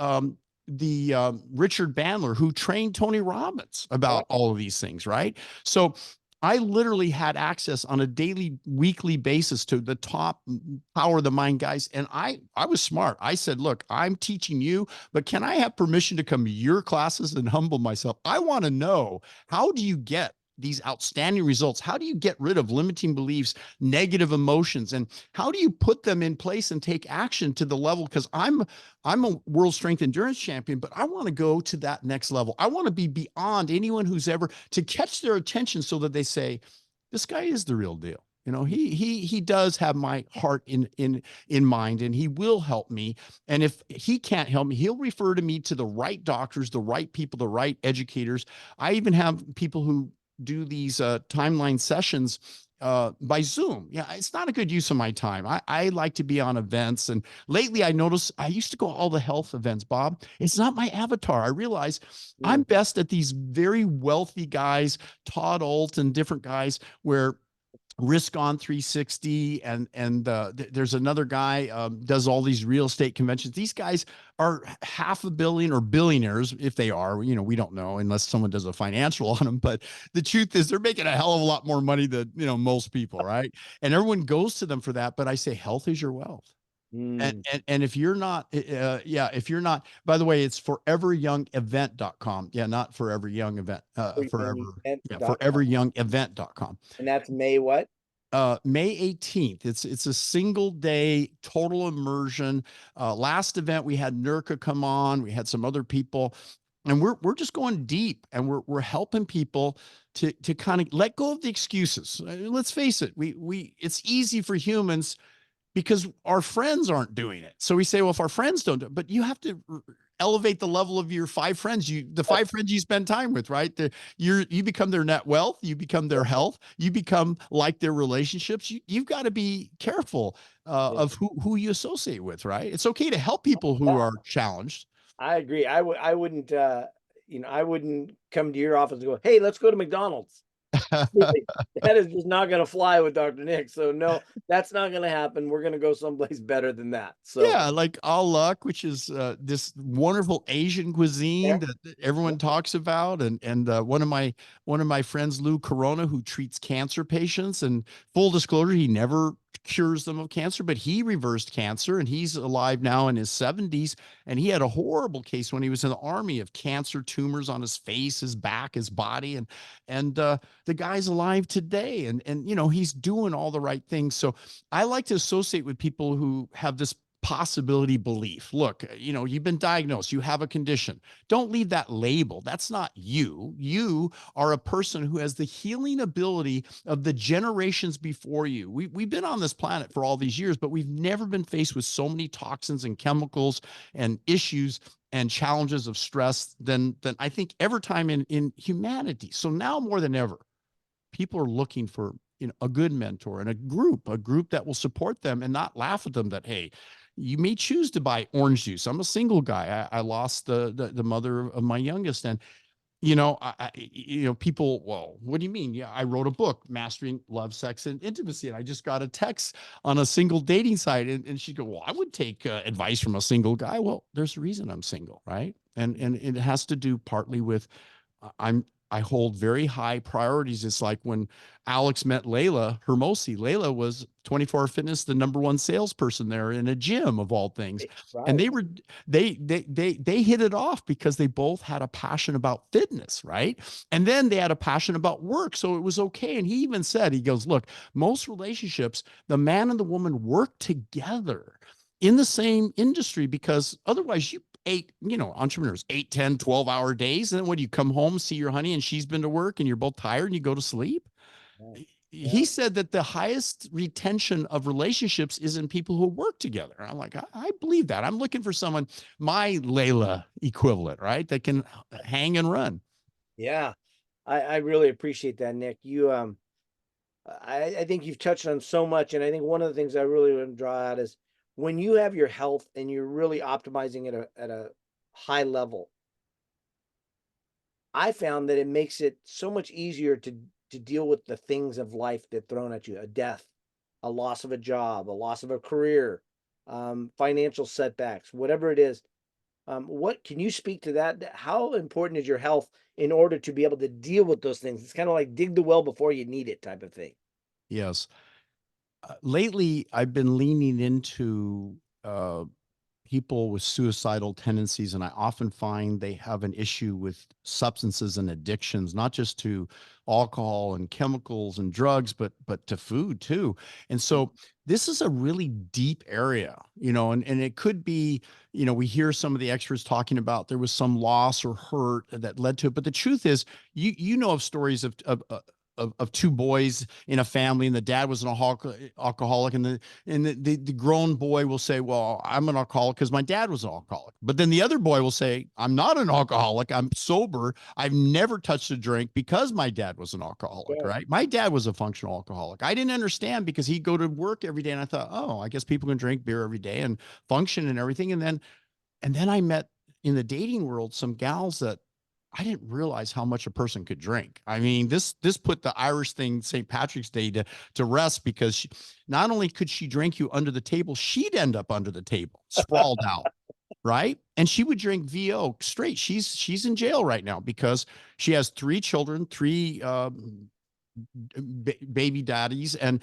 the Richard Bandler, who trained Tony Robbins Wow. about all of these things, right? So I literally had access on a daily, weekly basis to the top power of the mind guys. And I was smart. I said, look, I'm teaching you, but can I have permission to come to your classes and humble myself? I want to know, how do you get these outstanding results? How do you get rid of limiting beliefs, negative emotions, and how do you put them in place and take action to the level? Because I'm a world strength endurance champion, but I want to go to that next level. I want to be beyond anyone who's ever, to catch their attention so that they say, this guy is the real deal. You know, he does have my heart in mind, and he will help me. And if he can't help me, he'll refer to me to the right doctors, the right people, the right educators. I even have people who do these timeline sessions by Zoom. Yeah, it's not a good use of my time. I like to be on events. And lately I noticed I used to go to all the health events, Bob. It's not my avatar. I realize I'm Mm. best at these very wealthy guys, Todd Alt and different guys, where Risk on 360 and there's another guy does all these real estate conventions. These guys are half a billion or billionaires. If they are, you know, we don't know unless someone does a financial on them, but the truth is they're making a hell of a lot more money than, you know, most people, right? And everyone goes to them for that. But I say health is your wealth. and Mm. and if you're not yeah, if you're not, by the way, it's foreveryoungevent.com. Yeah, not forever young event, forever, yeah, Youngevent.com. foreveryoungevent.com. And that's May what? May 18th. It's a single day total immersion. Last event we had Nurka come on, we had some other people, and we're just going deep, and we're helping people to kind of let go of the excuses. Let's face it, we it's easy for humans because our friends aren't doing it. So we say, well, if our friends don't do it, but you have to elevate the level of your five friends, the five friends you spend time with, right? You become their net wealth, you become their health, you become like their relationships. You've got to be careful Yeah. of who you associate with, right? It's okay to help people who Yeah, are challenged. I agree. I wouldn't, I wouldn't come to your office and go, "Hey, let's go to McDonald's." That is just not gonna fly with Dr. Nick. So no, that's not gonna happen. We're gonna go someplace better than that. So Yeah, like Al Luck, which is this wonderful Asian cuisine there. that everyone talks about, and one of my friends, Lou Corona, who treats cancer patients. And full disclosure, he never cures them of cancer, but he reversed cancer, and he's alive now in his 70s. And he had a horrible case when he was in the army of cancer tumors on his face, his back, his body, and the guy's alive today, and you know he's doing all the right things. So I like to associate with people who have this possibility belief. Look, you know, you've been diagnosed, you have a condition. Don't leave that label. That's not you. You are a person who has the healing ability of the generations before you. We've been on this planet for all these years, but we've never been faced with so many toxins and chemicals and issues and challenges of stress than I think ever time in humanity. So now more than ever, people are looking for, you know, a good mentor and a group that will support them and not laugh at them that, hey, you may choose to buy orange juice. I'm a single guy. I lost the mother of my youngest, and you know, you know, people, well, what do you mean? Yeah, I wrote a book, Mastering Love, Sex, and Intimacy. And I just got a text on a single dating site. And she'd go, well, I would take advice from a single guy. Well, there's a reason I'm single, right? And it has to do partly with I hold very high priorities. It's like when Alex met Layla Hermosi. Layla was 24 Hour Fitness, the number one salesperson there in a gym of all things. And Right. they were they hit it off because they both had a passion about fitness, right? And then they had a passion about work. So it was okay. And he even said, he goes, look, most relationships, the man and the woman work together in the same industry because otherwise you eight, you know, entrepreneurs, 8, 10, 12 hour days. And then when you come home, see your honey and she's been to work and you're both tired and you go to sleep. Yeah. He Yeah. said that the highest retention of relationships is in people who work together. I'm like, I believe that. I'm looking for someone, my Layla equivalent, right? That can hang and run. Yeah. I really appreciate that, Nick. I think you've touched on so much. And I think one of the things I really want to draw out is when you have your health and you're really optimizing at a high level, I found that it makes it so much easier to deal with the things of life that thrown at you, a death, a loss of a job, a loss of a career, financial setbacks, whatever it is. What can you speak to that? How important is your health in order to be able to deal with those things? It's kind of like dig the well before you need it type of thing. Yes. Lately, I've been leaning into people with suicidal tendencies, and I often find they have an issue with substances and addictions, not just to alcohol and chemicals and drugs, but to food too. And so this is a really deep area, you know, and it could be, you know, we hear some of the experts talking about there was some loss or hurt that led to it, but the truth is, you know of stories of of two boys in a family, and the dad was an alcoholic, and the grown boy will say, well, I'm an alcoholic because my dad was an alcoholic. But then the other boy will say, I'm not an alcoholic, I'm sober, I've never touched a drink because my dad was an alcoholic. Yeah. Right, my dad was a functional alcoholic. I didn't understand because he'd go to work every day, and I thought, oh, I guess people can drink beer every day and function and everything. And then I met in the dating world some gals that I didn't realize how much a person could drink. I mean, this put the Irish thing, St. Patrick's Day, to rest, because not only could she drink you under the table, she'd end up under the table, sprawled out, right? And she would drink VO straight. She's in jail right now because she has three children, three baby daddies, and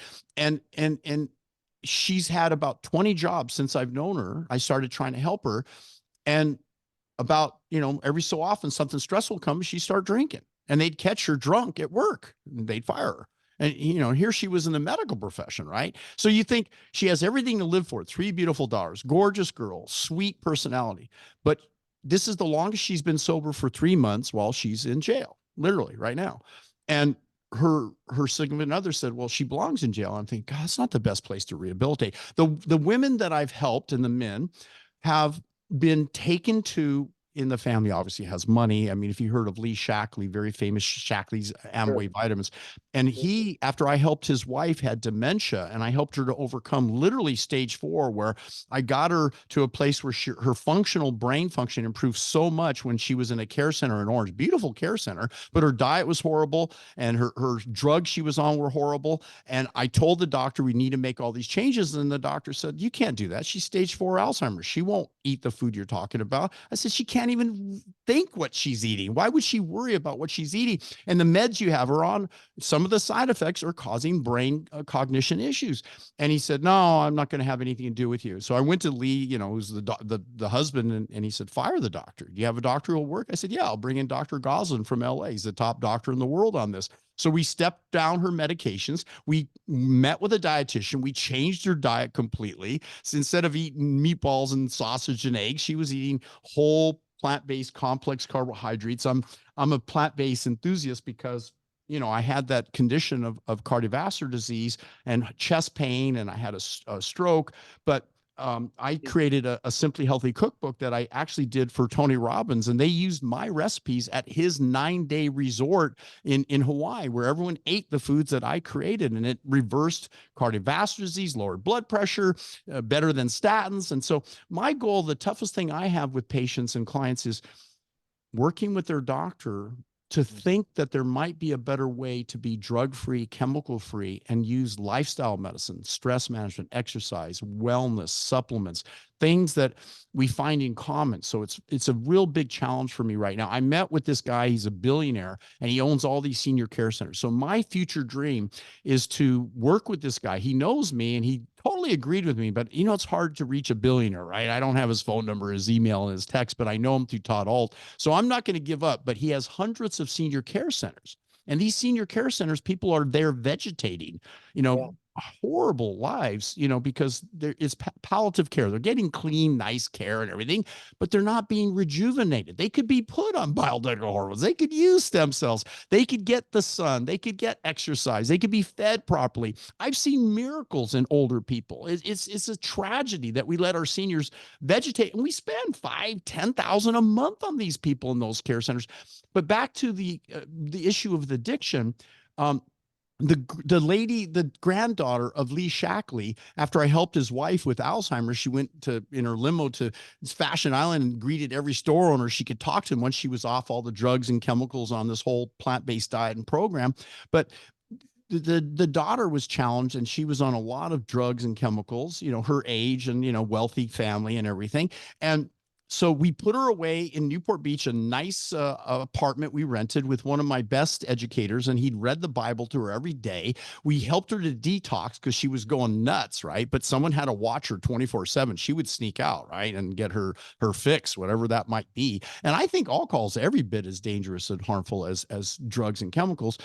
she's had about 20 jobs since I've known her. I started trying to help her, and about, every so often something stressful comes, she start drinking, and they'd catch her drunk at work and they'd fire her. And, here she was in the medical profession, right? So you think she has everything to live for, three beautiful daughters, gorgeous girl, sweet personality. But this is the longest she's been sober, for 3 months while she's in jail, literally right now. And her significant other said, well, she belongs in jail. I'm thinking, God, it's not the best place to rehabilitate. The women that I've helped, and the men, have been taken to, in the family obviously has money. I mean, if you heard of Lee Shackley, very famous, Shackley's Amway Sure. vitamins. And he, after I helped his wife, had dementia, and I helped her to overcome literally stage 4, where I got her to a place where her functional brain function improved so much when she was in a care center in Orange, beautiful care center, but her diet was horrible and her drugs she was on were horrible. And I told the doctor, we need to make all these changes. And the doctor said, you can't do that. She's stage 4 Alzheimer's. She won't eat the food you're talking about. I said, she can't even think what she's eating. Why would she worry about what she's eating? And the meds you have her on, some of the side effects are causing brain cognition issues. And he said, no, I'm not going to have anything to do with you. So I went to Lee, who's the husband, and he said, fire the doctor. Do you have a doctor who'll work? I said, yeah, I'll bring in Dr. Goslin from LA. He's the top doctor in the world on this. So we stepped down her medications. We met with a dietitian. We changed her diet completely. So instead of eating meatballs and sausage and eggs, she was eating whole plant-based complex carbohydrates. I'm a plant-based enthusiast because, I had that condition of cardiovascular disease and chest pain, and I had a stroke. But I created a Simply Healthy cookbook that I actually did for Tony Robbins, and they used my recipes at his 9-day resort in Hawaii, where everyone ate the foods that I created, and it reversed cardiovascular disease, lowered blood pressure, better than statins. And so my goal, the toughest thing I have with patients and clients, is working with their doctor to think that there might be a better way to be drug-free, chemical-free, and use lifestyle medicine, stress management, exercise, wellness, supplements, things that we find in common. So it's a real big challenge for me right now. I met with this guy, he's a billionaire, and he owns all these senior care centers. So my future dream is to work with this guy. He knows me, and he totally agreed with me, but it's hard to reach a billionaire, right? I don't have his phone number, his email, and his text, but I know him through Todd Alt. So I'm not going to give up, but he has hundreds of senior care centers. And these senior care centers, people are there vegetating, Yeah. horrible lives, because it's palliative care. They're getting clean, nice care and everything, but they're not being rejuvenated. They could be put on bioidentical hormones. They could use stem cells. They could get the sun. They could get exercise. They could be fed properly. I've seen miracles in older people. It's a tragedy that we let our seniors vegetate, and we spend $5,000-$10,000 a month on these people in those care centers. But back to the issue of the addiction. The granddaughter of Lee Shackley, after I helped his wife with Alzheimer's, she went in her limo to Fashion Island and greeted every store owner she could talk to him once she was off all the drugs and chemicals on this whole plant-based diet and program. But the daughter was challenged, and she was on a lot of drugs and chemicals, her age and, wealthy family and everything. And so we put her away in Newport Beach, a nice apartment we rented with one of my best educators, and he'd read the Bible to her every day. We helped her to detox because she was going nuts, right? But someone had to watch her 24/7. She would sneak out, right, and get her fix, whatever that might be. And I think alcohol is every bit as dangerous and harmful as drugs and chemicals.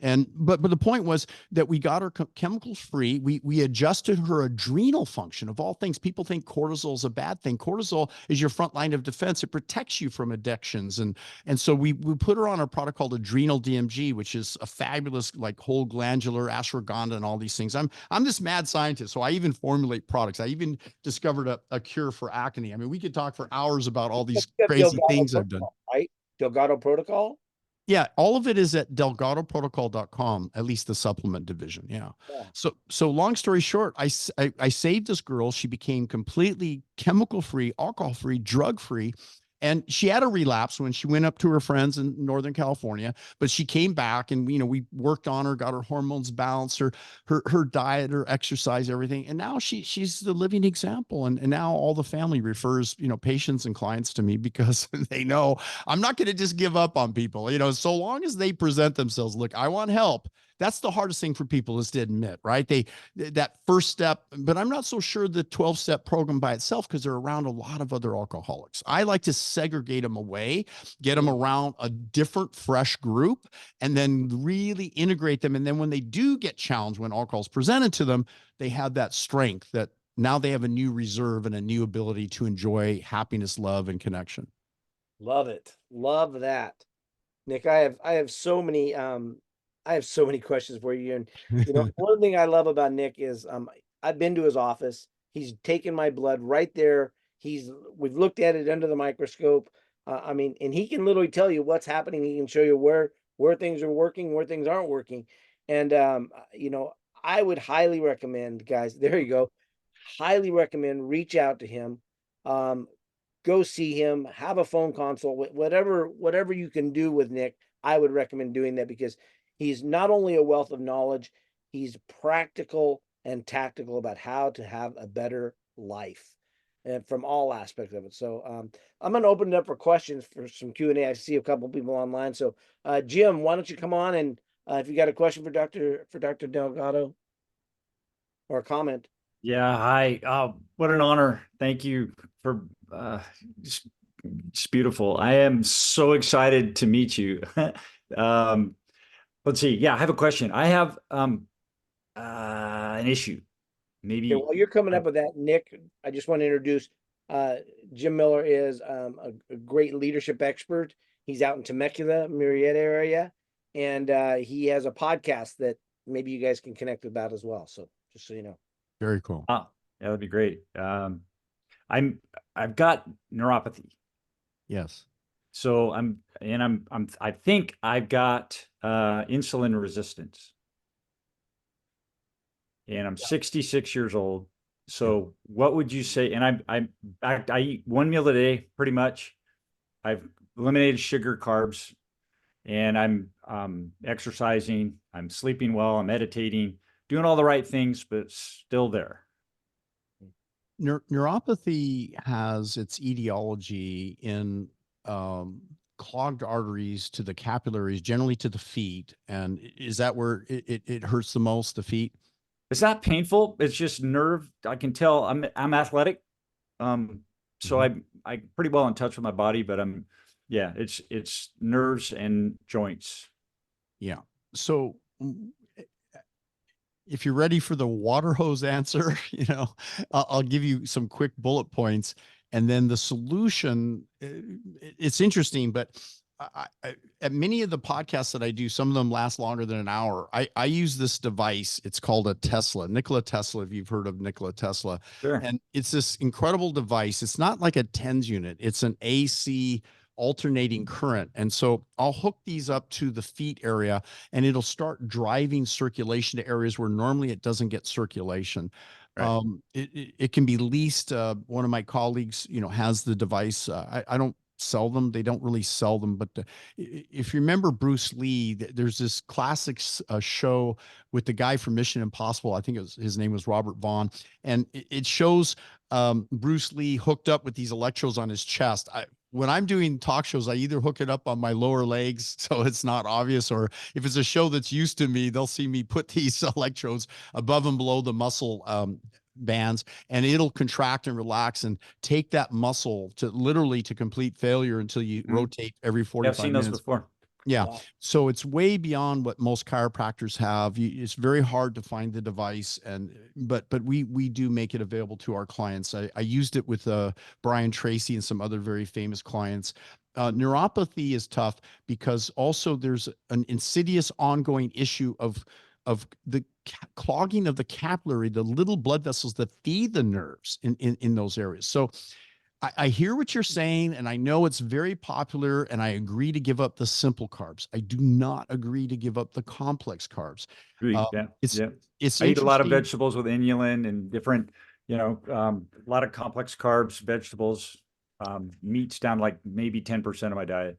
And but the point was that we got her chemicals free. We adjusted her adrenal function. Of all things, people think cortisol is a bad thing. Cortisol is your frontline line of defense. It protects you from addictions. And so we put her on a product called Adrenal DMG, which is a fabulous, like, whole glandular ashwagandha and all these things. I'm this mad scientist, so I even formulate products. I even discovered a cure for acne. I mean, we could talk for hours about all these crazy Delgado things I've done. protocol, right? Delgado protocol. Yeah, all of it is at delgadoprotocol.com, at least the supplement division. Yeah. Yeah. So long story short, I saved this girl. She became completely chemical free, alcohol free, drug free. And she had a relapse when she went up to her friends in Northern California, but she came back, and, we worked on her, got her hormones balanced, her diet, her exercise, everything. And now she's the living example. And now all the family refers, patients and clients to me, because they know I'm not going to just give up on people, so long as they present themselves. Look, I want help. That's the hardest thing for people, is to admit, right? That first step, but I'm not so sure the 12-step program by itself, because they're around a lot of other alcoholics. I like to segregate them away, get them around a different, fresh group, and then really integrate them. And then when they do get challenged, when alcohol is presented to them, they have that strength, that now they have a new reserve and a new ability to enjoy happiness, love, and connection. Love it. Love that. Nick, I have so many questions for you. And one thing I love about Nick is I've been to his office. He's taken my blood right there. We've looked at it under the microscope. I mean, and he can literally tell you what's happening. He can show you where things are working, where things aren't working. And I would highly recommend, guys, there you go. Highly recommend reach out to him. Go see him, have a phone consult, whatever you can do with Nick. I would recommend doing that, because he's not only a wealth of knowledge, he's practical and tactical about how to have a better life, and from all aspects of it. So I'm going to open it up for questions, for some Q&A. I see a couple people online. So Jim, why don't you come on, and if you got a question for Dr. Delgado, or a comment. Yeah, hi. What an honor. Thank you for just, it's beautiful. I am so excited to meet you. Let's see. Yeah, I have a question. I have an issue. Maybe Okay, while you're coming up with that, Nick, I just want to introduce Jim Miller is a great leadership expert. He's out in Temecula, Murrieta area, and he has a podcast that maybe you guys can connect with that as well. So just so you know. Very cool. yeah, that'd be great. I've got neuropathy. Yes. So I think I've got insulin resistance. And I'm 66 years old. So what would you say? And I eat one meal a day, pretty much. I've eliminated sugar, carbs, and I'm exercising, I'm sleeping well, I'm meditating, doing all the right things, but still there. Neuropathy has its etiology in clogged arteries to the capillaries, generally to the feet. And is that where it hurts the most, the feet? It's not painful. It's just nerve. I can tell I'm athletic. So I'm pretty well in touch with my body, but it's nerves and joints. Yeah. So if you're ready for the water hose answer, I'll give you some quick bullet points, and then the solution. It's interesting, but at many of the podcasts that I do, some of them last longer than an hour. I use this device. It's called a Tesla, Nikola Tesla, if you've heard of Nikola Tesla. Sure. And it's this incredible device. It's not like a TENS unit. It's an AC alternating current. And so I'll hook these up to the feet area, and it'll start driving circulation to areas where normally it doesn't get circulation. Right. It can be leased. One of my colleagues, has the device. I don't sell them. They don't really sell them. But if you remember Bruce Lee, there's this classic show with the guy from Mission Impossible. I think his name was Robert Vaughn. And it shows Bruce Lee hooked up with these electrodes on his chest. When I'm doing talk shows, I either hook it up on my lower legs so it's not obvious, or if it's a show that's used to me, they'll see me put these electrodes above and below the muscle bands, and it'll contract and relax and take that muscle to literally to complete failure until you rotate every 45 I've seen minutes. those before. Yeah. Wow. So it's way beyond what most chiropractors have. It's very hard to find the device, but we do make it available to our clients. I used it with Brian Tracy and some other very famous clients. Neuropathy is tough because also there's an insidious ongoing issue of the clogging of the capillary, the little blood vessels that feed the nerves in those areas. So I hear what you're saying, and I know it's very popular, and I agree to give up the simple carbs. I do not agree to give up the complex carbs. Agree. Yeah. It's Yeah. it's I eat a lot of interesting. vegetables with inulin and different, a lot of complex carbs, vegetables, meats down like maybe 10% of my diet.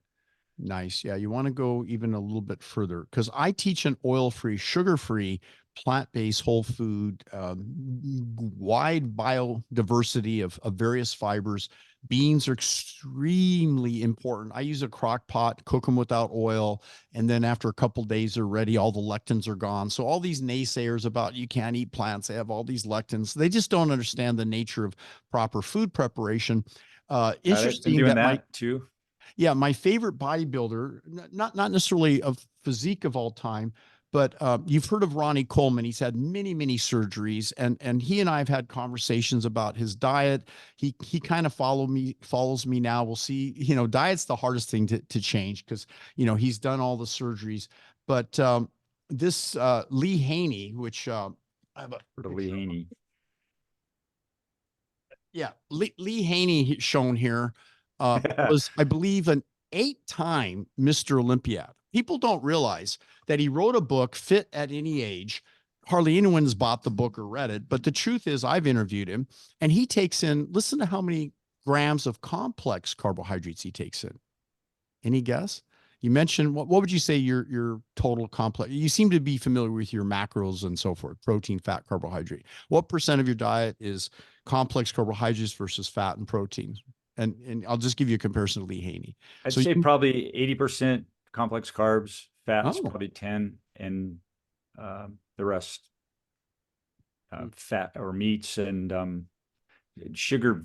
Nice. Yeah, you want to go even a little bit further because I teach an oil-free, sugar-free, plant-based whole food, wide biodiversity of various fibers. Beans are extremely important. I use a crock pot, cook them without oil, and then after a couple days they're ready. All the lectins are gone. So all these naysayers about you can't eat plants, they have all these lectins. They just don't understand the nature of proper food preparation. Got it. Been Interesting doing that my that too. yeah, my favorite bodybuilder, not necessarily of physique of all time, but you've heard of Ronnie Coleman. He's had many surgeries, and he and I have had conversations about his diet. He kind of follows me now. We'll see. Diet's the hardest thing to change because he's done all the surgeries. But this Lee Haney, which I have a For the picture of. Leahy. Yeah, Lee Haney shown here was, I believe, an 8-time Mr. Olympiad. People don't realize that he wrote a book, Fit at Any Age. Hardly anyone's bought the book or read it, but the truth is, I've interviewed him, and he takes in. Listen to how many grams of complex carbohydrates he takes in. Any guess? You mentioned what would you say your total complex? You seem to be familiar with your macros and so forth, protein, fat, carbohydrate. What percent of your diet is complex carbohydrates versus fat and protein? And I'll just give you a comparison to Lee Haney. I'd So say you, probably 80% complex carbs, fats oh, probably 10, and the rest fat or meats and sugar.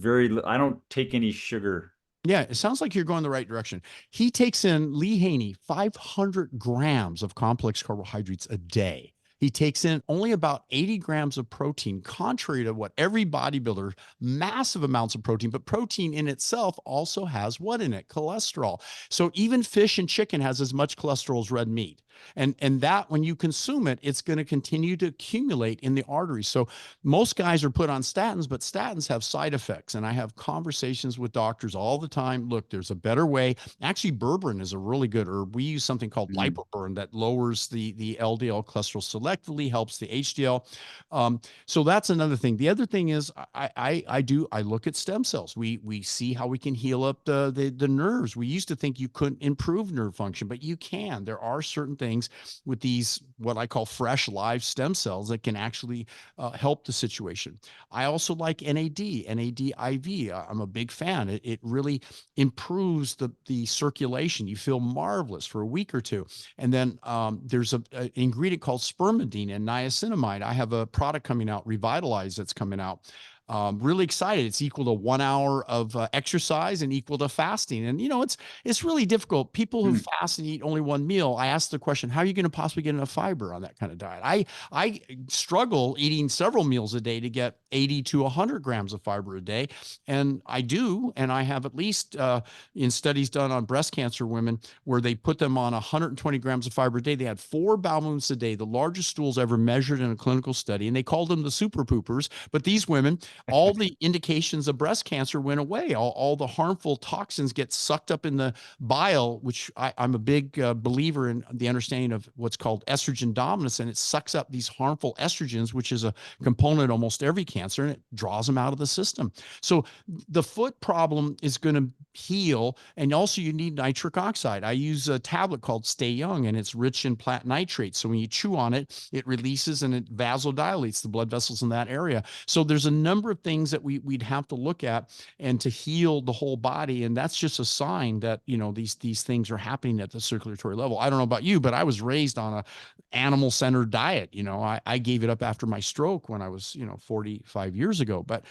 I don't take any sugar. yeah, it sounds like you're going the right direction. He takes in, Lee Haney, 500 grams of complex carbohydrates a day. He takes in only about 80 grams of protein, contrary to what every bodybuilder, massive amounts of protein, but protein in itself also has what in it? Cholesterol. So even fish and chicken has as much cholesterol as red meat. And that when you consume it, it's going to continue to accumulate in the arteries. So most guys are put on statins, but statins have side effects. And I have conversations with doctors all the time. Look, there's a better way. Actually, berberine is a really good herb. We use something called lipoberrin that lowers the LDL cholesterol selectively, helps the HDL. So that's another thing. The other thing is I look at stem cells. We see how we can heal up the nerves. We used to think you couldn't improve nerve function, but you can. There are certain things with these, what I call fresh live stem cells, that can actually help the situation. I also like NAD IV. I'm a big fan. It really improves the circulation. You feel marvelous for a week or two. And then there's an ingredient called spermidine and niacinamide. I have a product coming out, Revitalize, that's coming out. Really excited. It's equal to 1 hour of exercise and equal to fasting. And it's really difficult. People who fast and eat only one meal, I ask the question, how are you going to possibly get enough fiber on that kind of diet? I struggle eating several meals a day to get 80 to 100 grams of fiber a day. And I do. And I have at least in studies done on breast cancer women where they put them on 120 grams of fiber a day. They had 4 bowel movements a day, the largest stools ever measured in a clinical study. And they called them the super poopers. But these women, all the indications of breast cancer went away. All the harmful toxins get sucked up in the bile, which I'm a big believer in the understanding of what's called estrogen dominance. And it sucks up these harmful estrogens, which is a component of almost every cancer, and it draws them out of the system. So the foot problem is going to heal. And also you need nitric oxide. I use a tablet called Stay Young, and it's rich in plant nitrates. So when you chew on it, it releases and it vasodilates the blood vessels in that area. So there's a number of things that we'd have to look at and to heal the whole body. And that's just a sign that, these things are happening at the circulatory level. I don't know about you, but I was raised on a animal-centered diet. I gave it up after my stroke when I was, 45 years ago. But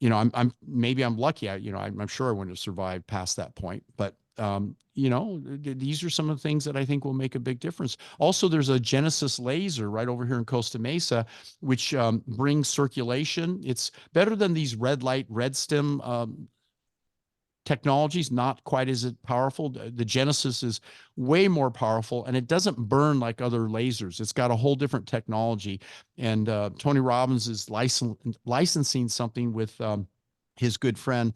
I'm maybe I'm lucky. I'm sure I wouldn't have survived past that point. But you know, these are some of the things that I think will make a big difference. Also, there's a Genesis laser right over here in Costa Mesa, which brings circulation. It's better than these red light, red stem technologies, not quite as powerful. The Genesis is way more powerful, and it doesn't burn like other lasers. It's got a whole different technology. And Tony Robbins is licensing something with his good friend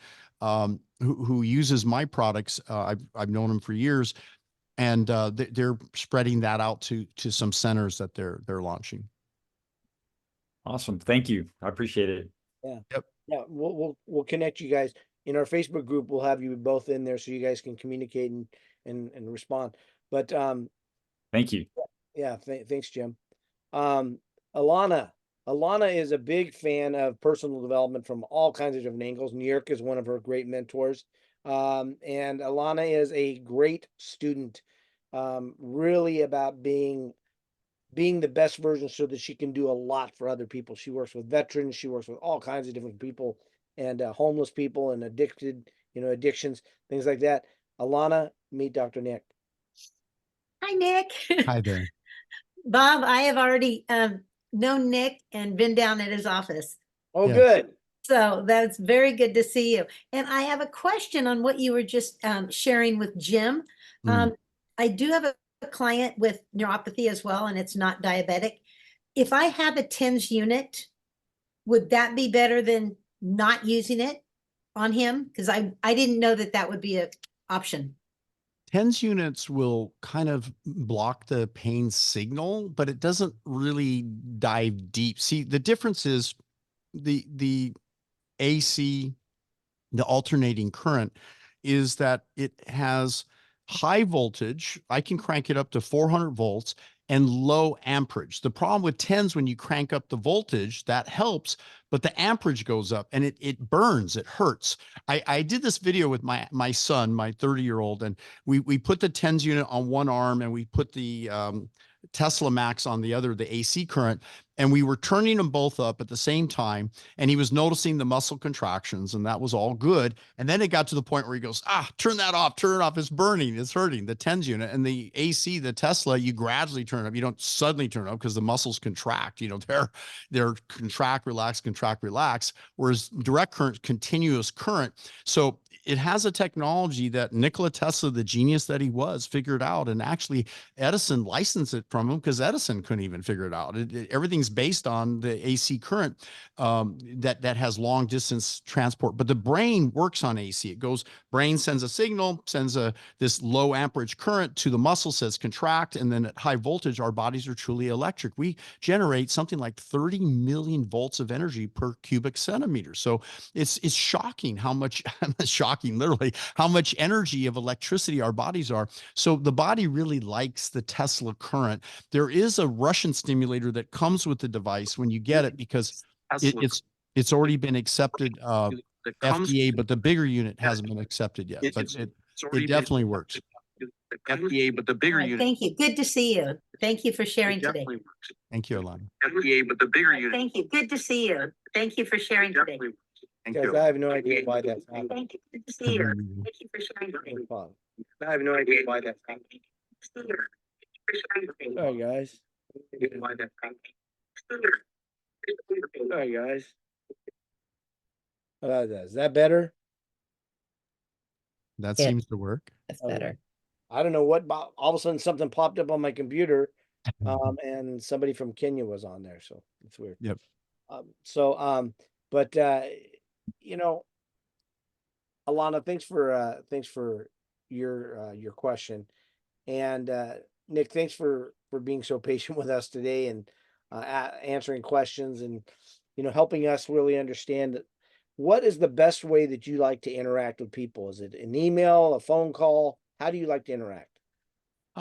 who uses my products. I've known him for years, and they're spreading that out to some centers that they're launching. Awesome. Thank you. I appreciate it. Yeah. Yep. Yeah. We'll connect you guys in our Facebook group. We'll have you both in there so you guys can communicate and respond. But Thank you. yeah, thanks, Jim. Alana is a big fan of personal development from all kinds of different angles. New York is one of her great mentors. And Alana is a great student, really about being the best version so that she can do a lot for other people. She works with veterans, she works with all kinds of different people, and homeless people and addictions, things like that. Alana, meet Dr. Nick. Hi, Nick. Hi there. Bob, I have already known Nick and been down at his office. Oh, Yeah. good. So that's very good to see you. And I have a question on what you were just sharing with Jim. I do have a client with neuropathy as well, and it's not diabetic. If I have a TENS unit, would that be better than not using it on him? Because I didn't know that would be an option. TENS units will kind of block the pain signal, but it doesn't really dive deep. See, the difference is the AC, the alternating current, is that it has high voltage. I can crank it up to 400 volts and low amperage. The problem with TENS, when you crank up the voltage, that helps, but the amperage goes up and it burns, it hurts. I did this video with my son, my 30-year-old, and we put the TENS unit on one arm and we put the Tesla Max on the other, the AC current, and we were turning them both up at the same time, and he was noticing the muscle contractions, and that was all good. And then it got to the point where he goes, turn that off, turn it off, it's burning, it's hurting, the TENS unit. And the AC, the Tesla, you gradually turn it up. You don't suddenly turn it up because the muscles contract, they're contract, relax, whereas direct current, continuous current. So it has a technology that Nikola Tesla, the genius that he was, figured out, and actually Edison licensed it from him because Edison couldn't even figure it out. Everything's based on the AC current that has long distance transport, but the brain works on AC. It goes, brain sends a signal, sends this low amperage current to the muscle, says contract, and then at high voltage, our bodies are truly electric. We generate something like 30 million volts of energy per cubic centimeter. So it's shocking how much, shocking literally, how much energy of electricity our bodies are. So the body really likes the Tesla current. There is a Russian stimulator that comes with the device when you get it, because it's already been accepted FDA, but the bigger unit hasn't been accepted yet. But it definitely works. FDA, but the bigger unit. Thank you. Good to see you. Thank you for sharing today. Thank you, Alana. FDA, but the bigger unit. Thank you. Good to see you. Thank you for sharing today. Guys, I have no idea why that's happening. Thank you. Good to see you. Thank you for sharing today. I have no idea why that's happening. All right, guys. All right, guys. Is that better? That Yeah. seems to work. That's Okay. better. I don't know what, all of a sudden something popped up on my computer, and somebody from Kenya was on there, so it's weird. Yep. But Alana, thanks for your question, and Nick, thanks for being so patient with us today and answering questions and helping us really understand what is the best way that you like to interact with people. Is it an email, a phone call? How do you like to interact?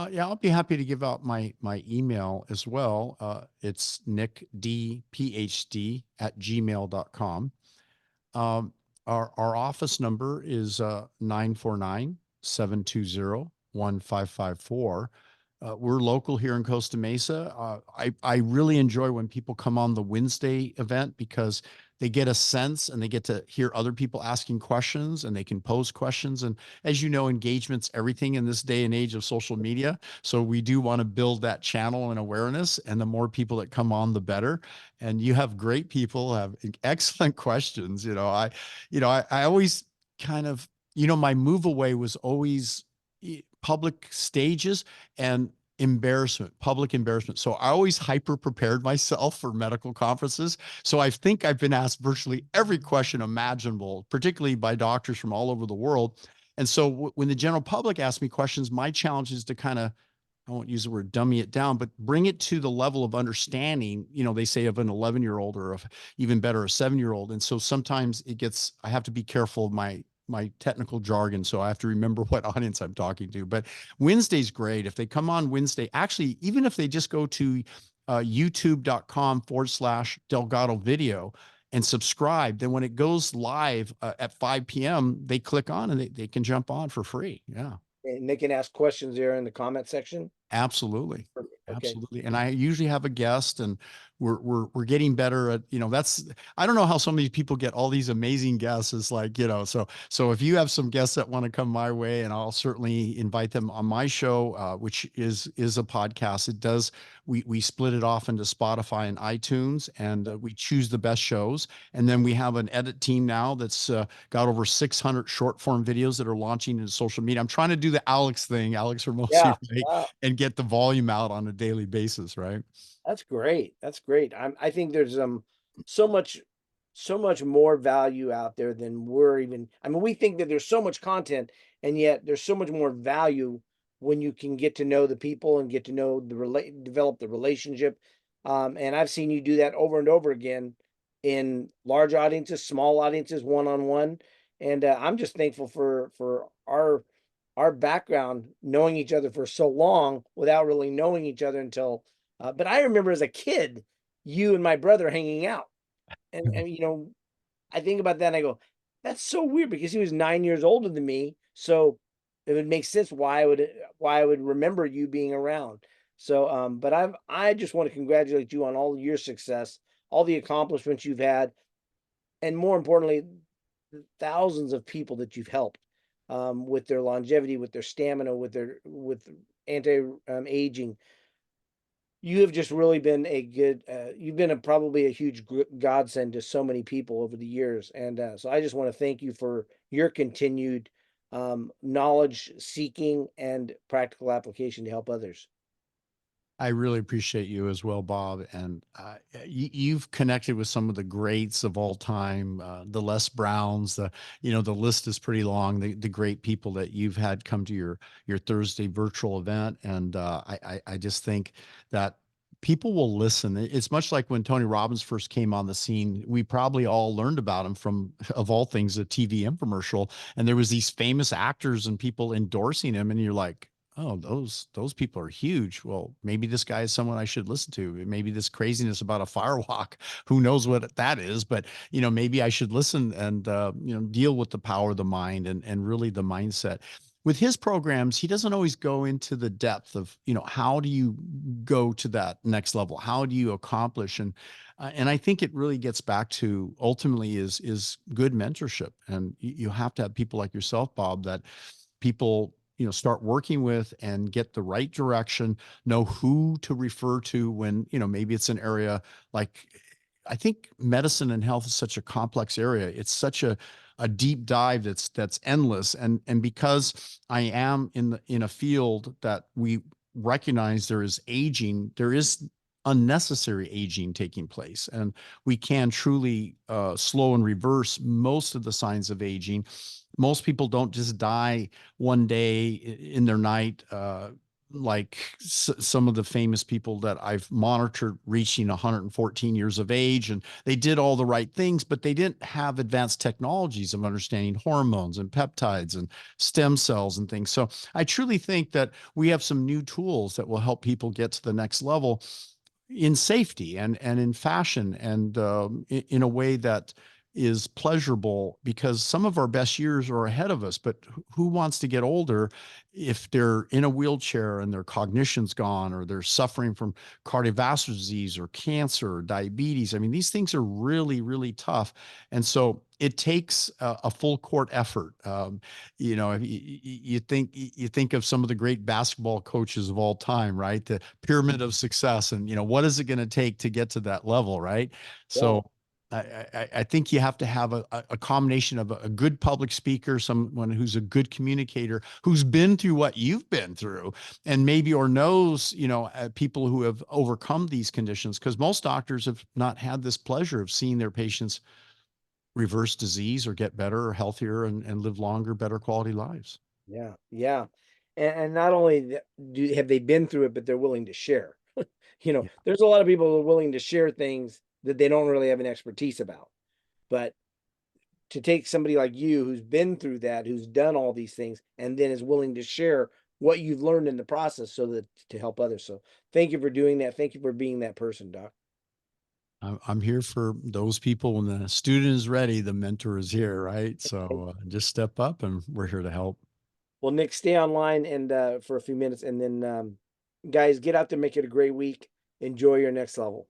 Yeah, I'll be happy to give out my email as well. It's nickdphd@gmail.com. Our office number is 949-720-1554. We're local here in Costa Mesa. I really enjoy when people come on the Wednesday event because they get a sense and they get to hear other people asking questions and they can pose questions. And as you know, engagement's everything in this day and age of social media. So we do want to build that channel and awareness, and the more people that come on, the better. And you have great people, have excellent questions. I always kind of, my move away was always public stages and public embarrassment. So I always hyper prepared myself for medical conferences. So I think I've been asked virtually every question imaginable, particularly by doctors from all over the world. And so when the general public asks me questions, my challenge is to kind of, I won't use the word dummy it down, but bring it to the level of understanding, they say of an 11-year-old or of even better, a 7-year-old. And so sometimes I have to be careful of my technical jargon. So I have to remember what audience I'm talking to. But Wednesday's great. If they come on Wednesday, actually, even if they just go to youtube.com/Delgado video and subscribe, then when it goes live at 5 p.m., they click on and they can jump on for free. Yeah. And they can ask questions there in the comment section. Absolutely. Perfect. Okay. Absolutely. And I usually have a guest, and we're getting better at, I don't know how some of these people get all these amazing guests. It's like, so if you have some guests that want to come my way, and I'll certainly invite them on my show, which is a podcast. We split it off into Spotify and iTunes, and we choose the best shows. And then we have an edit team now that's got over 600 short form videos that are launching into social media. I'm trying to do the Alex thing, Alex Hermosi, Yeah. right? Wow. And get the volume out on a daily basis, right? That's great. That's great. I think there's so much more value out there than we're even. I mean, we think that there's so much content, and yet there's so much more value when you can get to know the people and get to know develop the relationship. And I've seen you do that over and over again in large audiences, small audiences, one-on-one. And I'm just thankful for our background, knowing each other for so long without really knowing each other until. But I remember as a kid, you and my brother hanging out, and I think about that and I go, that's so weird because he was 9 years older than me, so it would make sense why I would remember you being around. So, but I just want to congratulate you on all your success, all the accomplishments you've had, and more importantly, the thousands of people that you've helped with their longevity, with their stamina, with anti aging. You have just really been you've been probably a huge godsend to so many people over the years. And so I just want to thank you for your continued knowledge seeking and practical application to help others. I really appreciate you as well, Bob. And you've connected with some of the greats of all time, the Les Browns. The list is pretty long. The great people that you've had come to your Thursday virtual event, and I just think that people will listen. It's much like when Tony Robbins first came on the scene. We probably all learned about him from, of all things, a TV infomercial, and there was these famous actors and people endorsing him, and you're like, oh, those people are huge. Well, maybe this guy is someone I should listen to. Maybe this craziness about a firewalk, who knows what that is, but maybe I should listen and deal with the power of the mind and really the mindset. With his programs, he doesn't always go into the depth of, how do you go to that next level? How do you accomplish? And I think it really gets back to ultimately is good mentorship. And you have to have people like yourself, Bob, that people start working with and get the right direction, know who to refer to when, maybe it's an area like, I think medicine and health is such a complex area. It's such a deep dive that's endless. And because I am in a field that we recognize there is aging, there is unnecessary aging taking place, and we can truly slow and reverse most of the signs of aging. Most people don't just die one day in their night, like some of the famous people that I've monitored reaching 114 years of age, and they did all the right things, but they didn't have advanced technologies of understanding hormones and peptides and stem cells and things. So I truly think that we have some new tools that will help people get to the next level in safety and in fashion, and in a way that is pleasurable, because some of our best years are ahead of us, but who wants to get older if they're in a wheelchair and their cognition's gone, or they're suffering from cardiovascular disease or cancer or diabetes? I mean, these things are really, really tough. And so it takes a full court effort. You know, if you think of some of the great basketball coaches of all time, right? The pyramid of success, and you know, what is it going to take to get to that level, right? Yeah. So I think you have to have a combination of a good public speaker, someone who's a good communicator, who's been through what you've been through, and maybe or knows, you know, people who have overcome these conditions, because most doctors have not had this pleasure of seeing their patients reverse disease or get better or healthier and live longer, better quality lives. Yeah, yeah. And not only have they been through it, but they're willing to share. You know, Yeah. there's a lot of people who are willing to share things that they don't really have an expertise about. But to take somebody like you who's been through that, who's done all these things, and then is willing to share what you've learned in the process so that to help others. So thank you for doing that. Thank you for being that person, Doc. I'm here for those people. When the student is ready, the mentor is here, right? So just step up, and we're here to help. Well, Nick, stay online and for a few minutes, and then guys, get out there, make it a great week. Enjoy your next level.